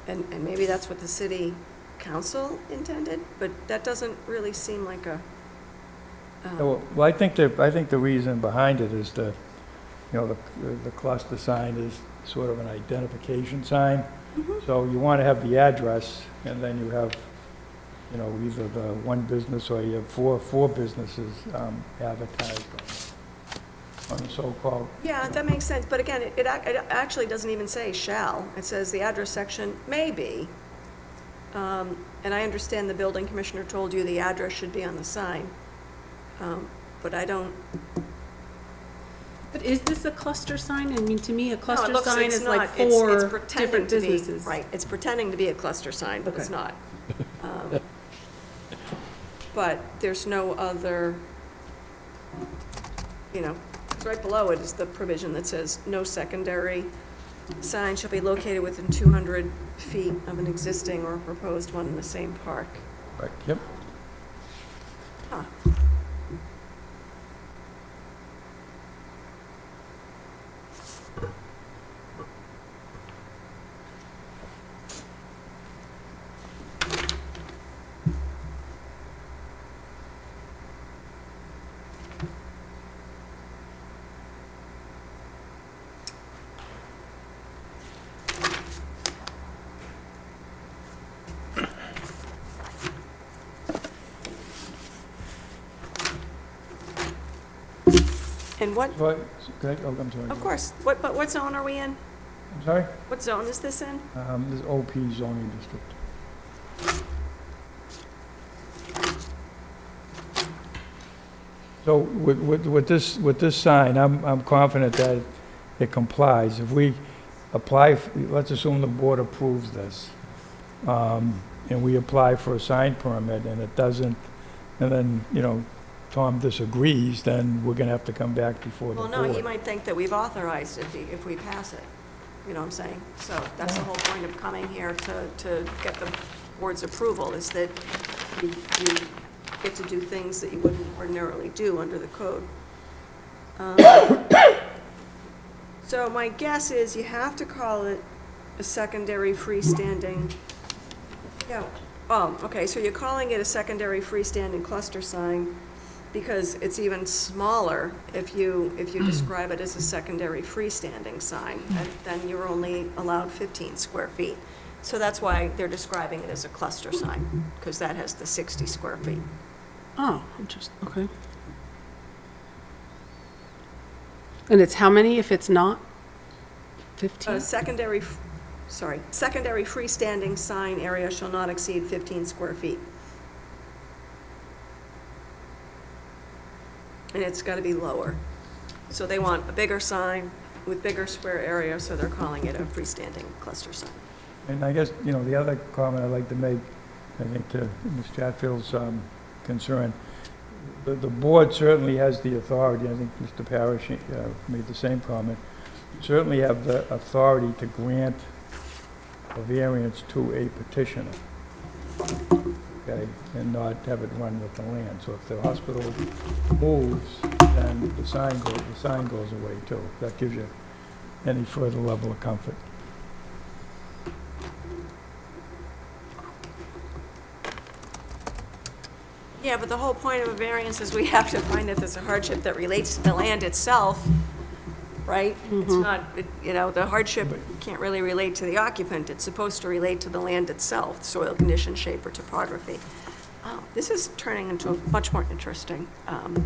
and maybe that's what the city council intended, but that doesn't really seem like a, Well, I think the reason behind it is the cluster sign is sort of an identification sign. So you want to have the address, and then you have, either the one business or you have four businesses advertised on the so-called. yeah, that makes sense, but again, it actually doesn't even say shall. It says the address section may be. And I understand the building commissioner told you the address should be on the sign. But I don't, But is this a cluster sign? I mean, to me, a no, it cluster looks, sign it's is like not. It's four pretending different to be- businesses. Right, it's pretending to be a cluster sign, but it's Okay. not. But there's no other, it's right below it is the provision that says, no secondary sign shall be located within 200 feet of an existing or proposed one in the same park. Right, yep. Huh. And what, So I'm sorry. of course, what zone are we in? I'm sorry? What zone is this in? This is OP zoning district. So with this sign, I'm confident that it complies. If we apply, let's assume the board approves this, and we apply for a sign permit and it doesn't, and then, Tom disagrees, then we're gonna have to come back before the Well, board. no, he might think that we've authorized it if we pass it. You know what I'm saying? So that's the whole point of coming here to get the board's approval, is that you get to do things that you wouldn't ordinarily do under the code. So my guess is you have to call it a secondary freestanding, okay, so you're calling it a secondary freestanding cluster sign because it's even smaller if you describe it as a secondary freestanding sign, and then you're only allowed 15 square feet. So that's why they're describing it as a cluster sign, because that has the 60 square feet. Oh, okay. And it's how many if it's not? 15? Secondary freestanding sign area shall not exceed 15 square feet. And it's got to be lower. So they want a bigger sign with bigger square area, so they're calling it a freestanding cluster sign. And I guess, the other comment I'd like to make, I think to Ms. Chatfield's concern, the board certainly has the authority, I think Mr. Parrish made the same comment, certainly have the authority to grant a variance to a petitioner, okay, and not have it run with the land. So if the hospital moves, then the sign goes away too. That gives you any further level of comfort. Yeah, but the whole point of a variance is we have to find that there's a hardship that relates to the land itself, right? It's not, the hardship can't really relate to the occupant. It's supposed to relate to the land itself, soil condition, shape, or topography. This is turning into much more interesting. Can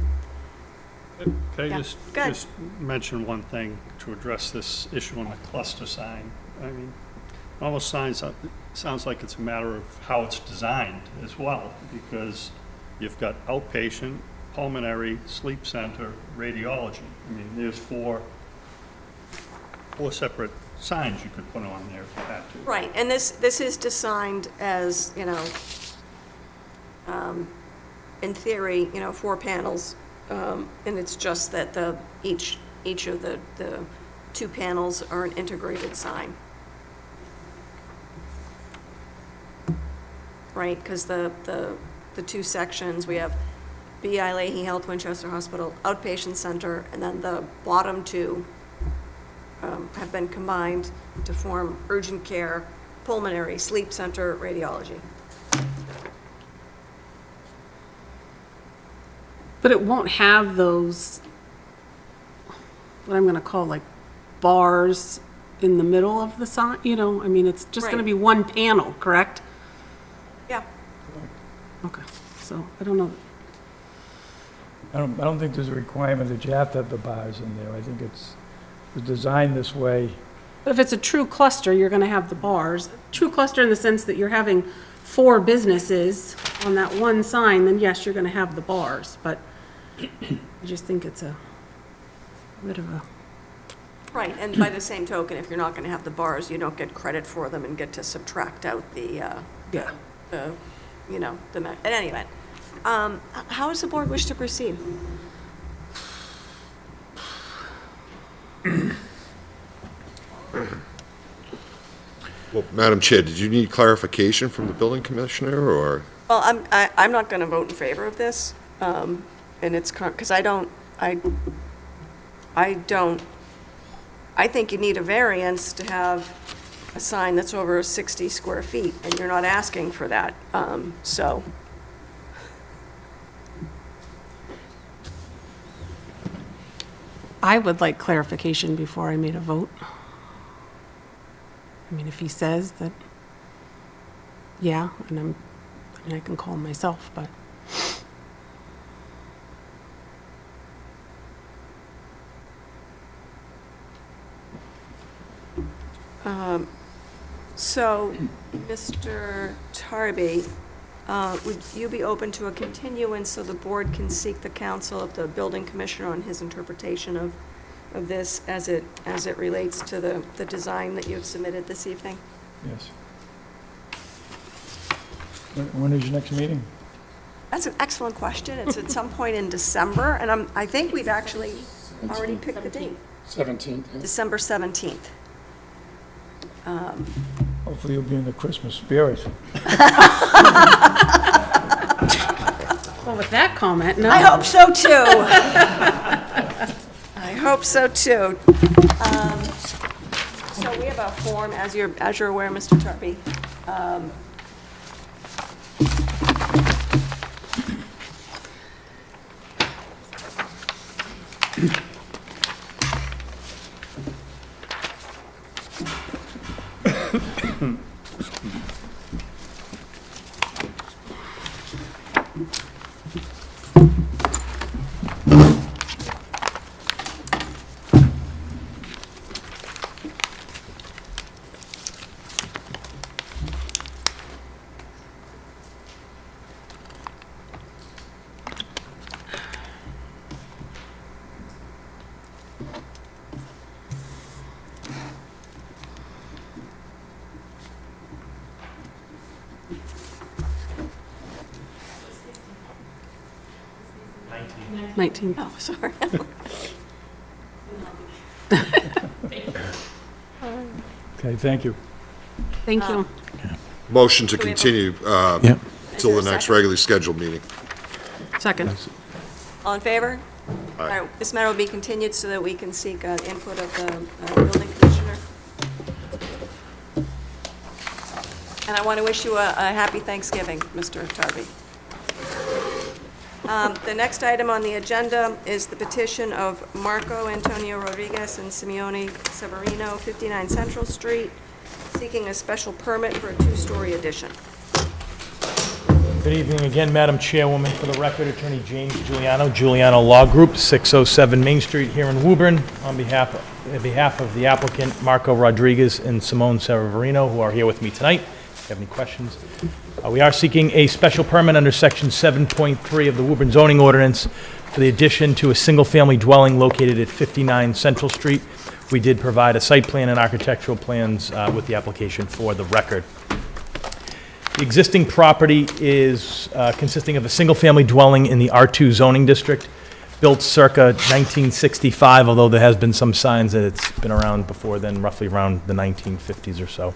I Yeah, just, go ahead. just mention one thing to address this issue on the cluster sign? I mean, it almost sounds like it's a matter of how it's designed as well, because you've got outpatient, pulmonary, sleep center, radiology. I mean, there's four separate signs you could put on there if you had to. Right, and this is designed as, in theory, 4 panels, and it's just that each of the 2 panels are an integrated sign. Right, because the 2 sections, we have B.I. Leahy Health, Winchester Hospital, Outpatient Center, and then the bottom 2 have been combined to form urgent care, pulmonary, sleep center, radiology. But it won't have those, what I'm gonna call like bars in the middle of the sign, I mean, it's just gonna Right. be one panel, correct? Yeah. Okay, so I don't know. I don't think there's a requirement that you have to have the bars in there. I think it's designed this way. But if it's a true cluster, you're gonna have the bars. True cluster in the sense that you're having 4 businesses on that one sign, then yes, you're gonna have the bars, but I just think it's a bit of a, Right, and by the same token, if you're not going to have the bars, you don't get credit for them and get to subtract out yeah. at any event. How does the board wish to proceed? Well, Madam Chair, did you need clarification from the building commissioner, or? Well, I'm not going to vote in favor of this, and it's, because I think you need a variance to have a sign that's over 60 square feet, and you're not asking for that, so. I would like clarification before I made a vote. I mean, if he says that, yeah, and I can call myself, but. So, Mr. Tarby, would you be open to a continuance so the board can seek the counsel of the building commissioner on his interpretation of this as it relates to the design that you've submitted this evening? Yes. When is your next meeting? That's an excellent question. It's at some point in December, and I think we've actually already picked the date, 17th. Yeah. December 17th. Hopefully you'll be in the Christmas spirit. Well, with that comment, no. I hope so too. I hope so too. So we have a form, as you're aware, Mr. Tarby. Nineteen. Oh, sorry. Okay, thank you. Thank you. Motion to Do we have a- continue Yep. till the Is there a next second? regularly scheduled meeting. Second. All in favor? All right, this matter will be continued so that we can seek input of the building commissioner. And I want to wish you a happy Thanksgiving, Mr. Tarby. The next item on the agenda is the petition of Marco Antonio Rodriguez and Simeone Severino, 59 Central Street, seeking a special permit for a two-story addition. Good evening again, Madam Chairwoman. For the record, Attorney James Giuliano Law Group, 607 Main Street here in Woburn, on behalf of the applicant Marco Rodriguez and Simone Severino, who are here with me tonight. If you have any questions. We are seeking a special permit under Section 7.3 of the Woburn zoning ordinance for the addition to a single-family dwelling located at 59 Central Street. We did provide a site plan and architectural plans with the application for the record. The existing property is consisting of a single-family dwelling in the R2 zoning district, built circa 1965, although there has been some signs that it's been around before then, roughly around the 1950s or so.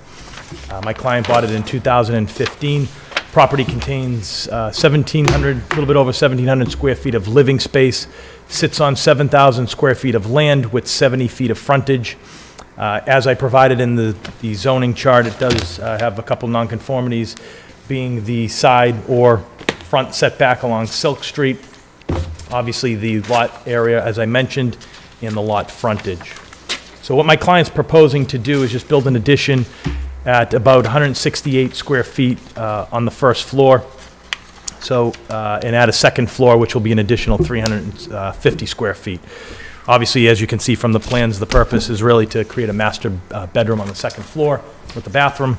My client bought it in 2015. Property contains 1,700, a little bit over 1,700 square feet of living space, sits on 7,000 square feet of land with 70 feet of frontage. As I provided in the zoning chart, it does have a couple nonconformities, being the side or front setback along Silk Street, obviously the lot area, as I mentioned, and the lot frontage. So what my client's proposing to do is just build an addition at about 168 square feet on the first floor. So, and add a second floor, which will be an additional 350 square feet. Obviously, as you can see from the plans, the purpose is really to create a master bedroom on the second floor with the bathroom,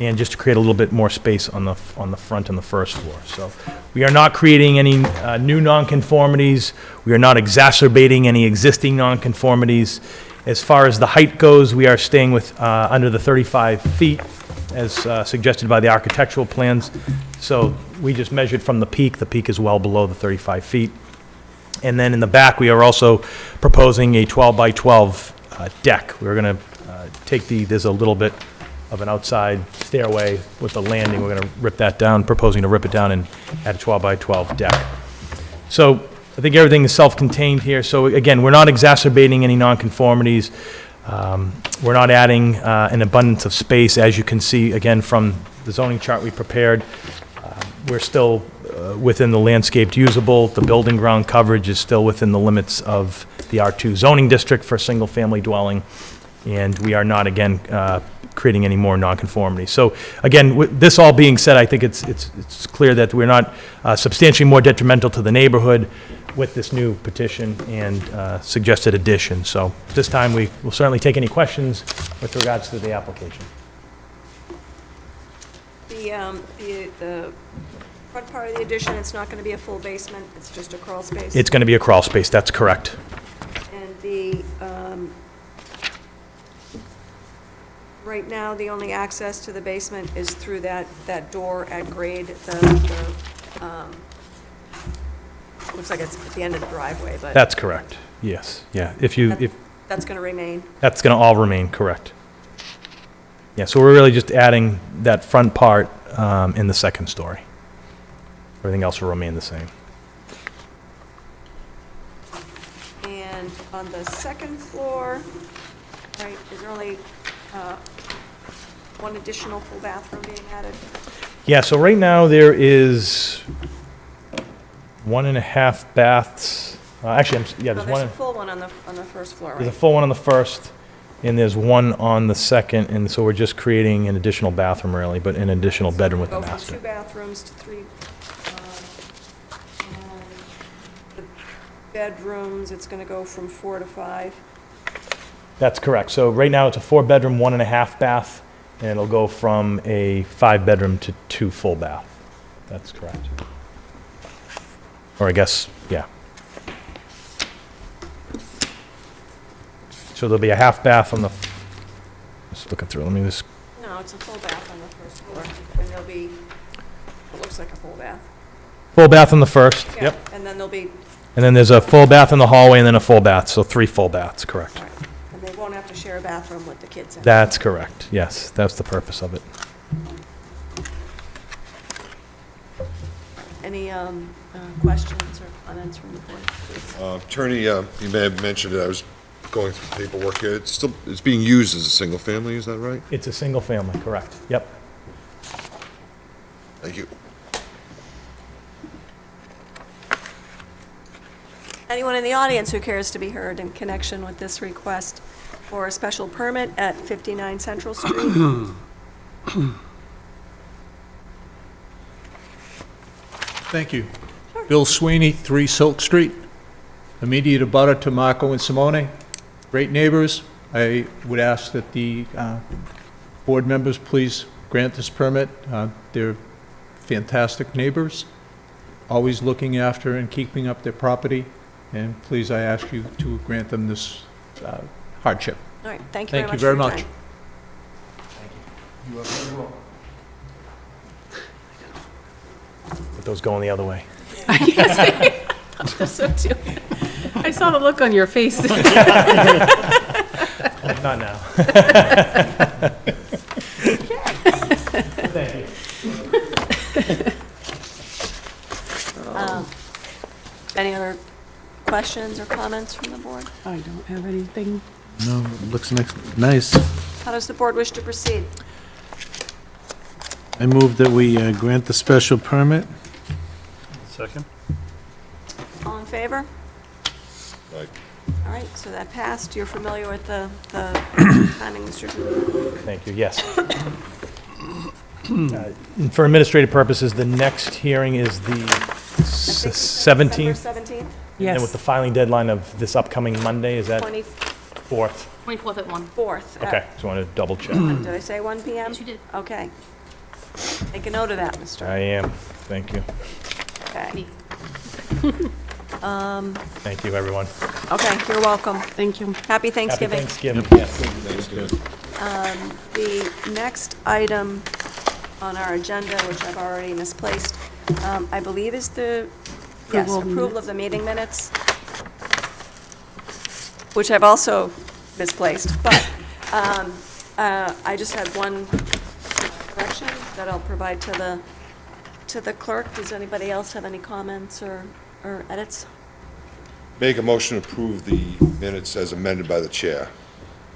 and just to create a little bit more space on the front and the first floor. So we are not creating any new nonconformities. We are not exacerbating any existing nonconformities. As far as the height goes, we are staying with under the 35 feet, as suggested by the architectural plans. So we just measured from the peak. The peak is well below the 35 feet. And then in the back, we are also proposing a 12 by 12 deck. We're going to take there's a little bit of an outside stairway with the landing. We're going to rip that down, proposing to rip it down and add a 12 by 12 deck. So I think everything is self-contained here. So again, we're not exacerbating any nonconformities. We're not adding an abundance of space, as you can see, again, from the zoning chart we prepared. We're still within the landscaped usable. The building ground coverage is still within the limits of the R2 zoning district for a single-family dwelling, and we are not, again, creating any more nonconformity. So again, with this all being said, I think it's clear that we're not substantially more detrimental to the neighborhood with this new petition and suggested addition. So at this time, we will certainly take any questions with regards to the application. The front part of the addition, it's not going to be a full basement, it's just a crawl space? It's going to be a crawl space, that's correct. And right now, the only access to the basement is through that door at grade, looks like it's at the end of the driveway, but... That's correct, yes, yeah. If That's going to remain? That's going to all remain, correct. Yeah, so we're really just adding that front part in the second story. Everything else will remain the same. And on the second floor, right, is there only one additional full bathroom being added? Yeah, so right now there is 1.5 baths. Actually, No, there's there's one. a full one on the first floor, There's a right? full one on the first, and there's one on the second, and so we're just creating an additional bathroom, really, but an additional bedroom with the Go from master. 2 bathrooms to 3. And the bedrooms, it's going to go from 4 to 5. That's correct. So right now it's a 4-bedroom, 1.5 bath, and it'll go from a 5-bedroom to 2 full bath. That's correct. Or I guess, yeah. So there'll be a half bath on the, just looking through, let me just, No, it's a full bath on the first floor, and there'll be, it looks like a full bath. full bath on the first, Yeah, yep. and then there'll be, And then there's a full bath in the hallway and then a full bath, so 3 full baths, correct. all right, and they won't have to share a bathroom with the kids in it. That's correct, yes, that's the purpose of it. Any questions or comments from the board? Attorney, you may have mentioned it, I was going through paperwork here, it's being used as a single family, is that right? It's a single family, correct, yep. Thank you. Anyone in the audience who cares to be heard in connection with this request for a special permit at 59 Central Street? Thank you. Bill Sweeney, 3 Silk Street, immediate abutter to Marco and Simone. Great neighbors. I would ask that the board members please grant this permit. They're fantastic neighbors, always looking after and keeping up their property. And please, I ask you to grant them this hardship. All right, thank you very much. Thank you very for your much. time. You are very welcome. But those going the other way. So too. I saw the look on your face. Not now. Thank you. Any other questions or comments from the board? I don't have anything. No, looks nice. How does the board wish to proceed? I move that we grant the special permit. Second? All in favor? Right. All right, so that passed. You're familiar with the timing, Mr. Juliano? Thank you, yes. For administrative purposes, the next hearing is the December 17th. 17th? Yes. And with the filing deadline of this upcoming Monday, is that 24th 4th? 24th at 1. Okay, just wanted to double check. Did I say 1 PM? Yes, you did. Okay. Make a note of that, Mr. I am, thank you. Okay. Thank you, everyone. Okay, you're welcome. Thank you. Happy Happy Thanksgiving. Thanksgiving. Yes. The next item on our agenda, which I've already misplaced, I believe is the, yes, Approval of approval of the meeting minutes, which I've also misplaced, but I just had one correction that I'll provide to the clerk. Does anybody else have any comments or edits? Make a motion to approve the minutes as amended by the chair.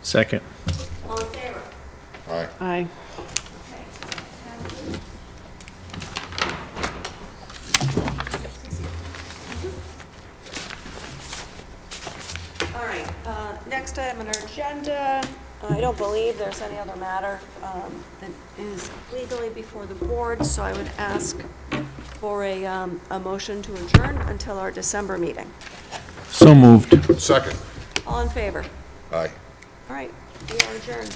Second. All in favor? Aye. Aye. All right, next item on our agenda, I don't believe there's any other matter that is legally before the board, so I would ask for a motion to adjourn until our December meeting. So moved. Second. All in favor? Aye. All right, we are adjourned.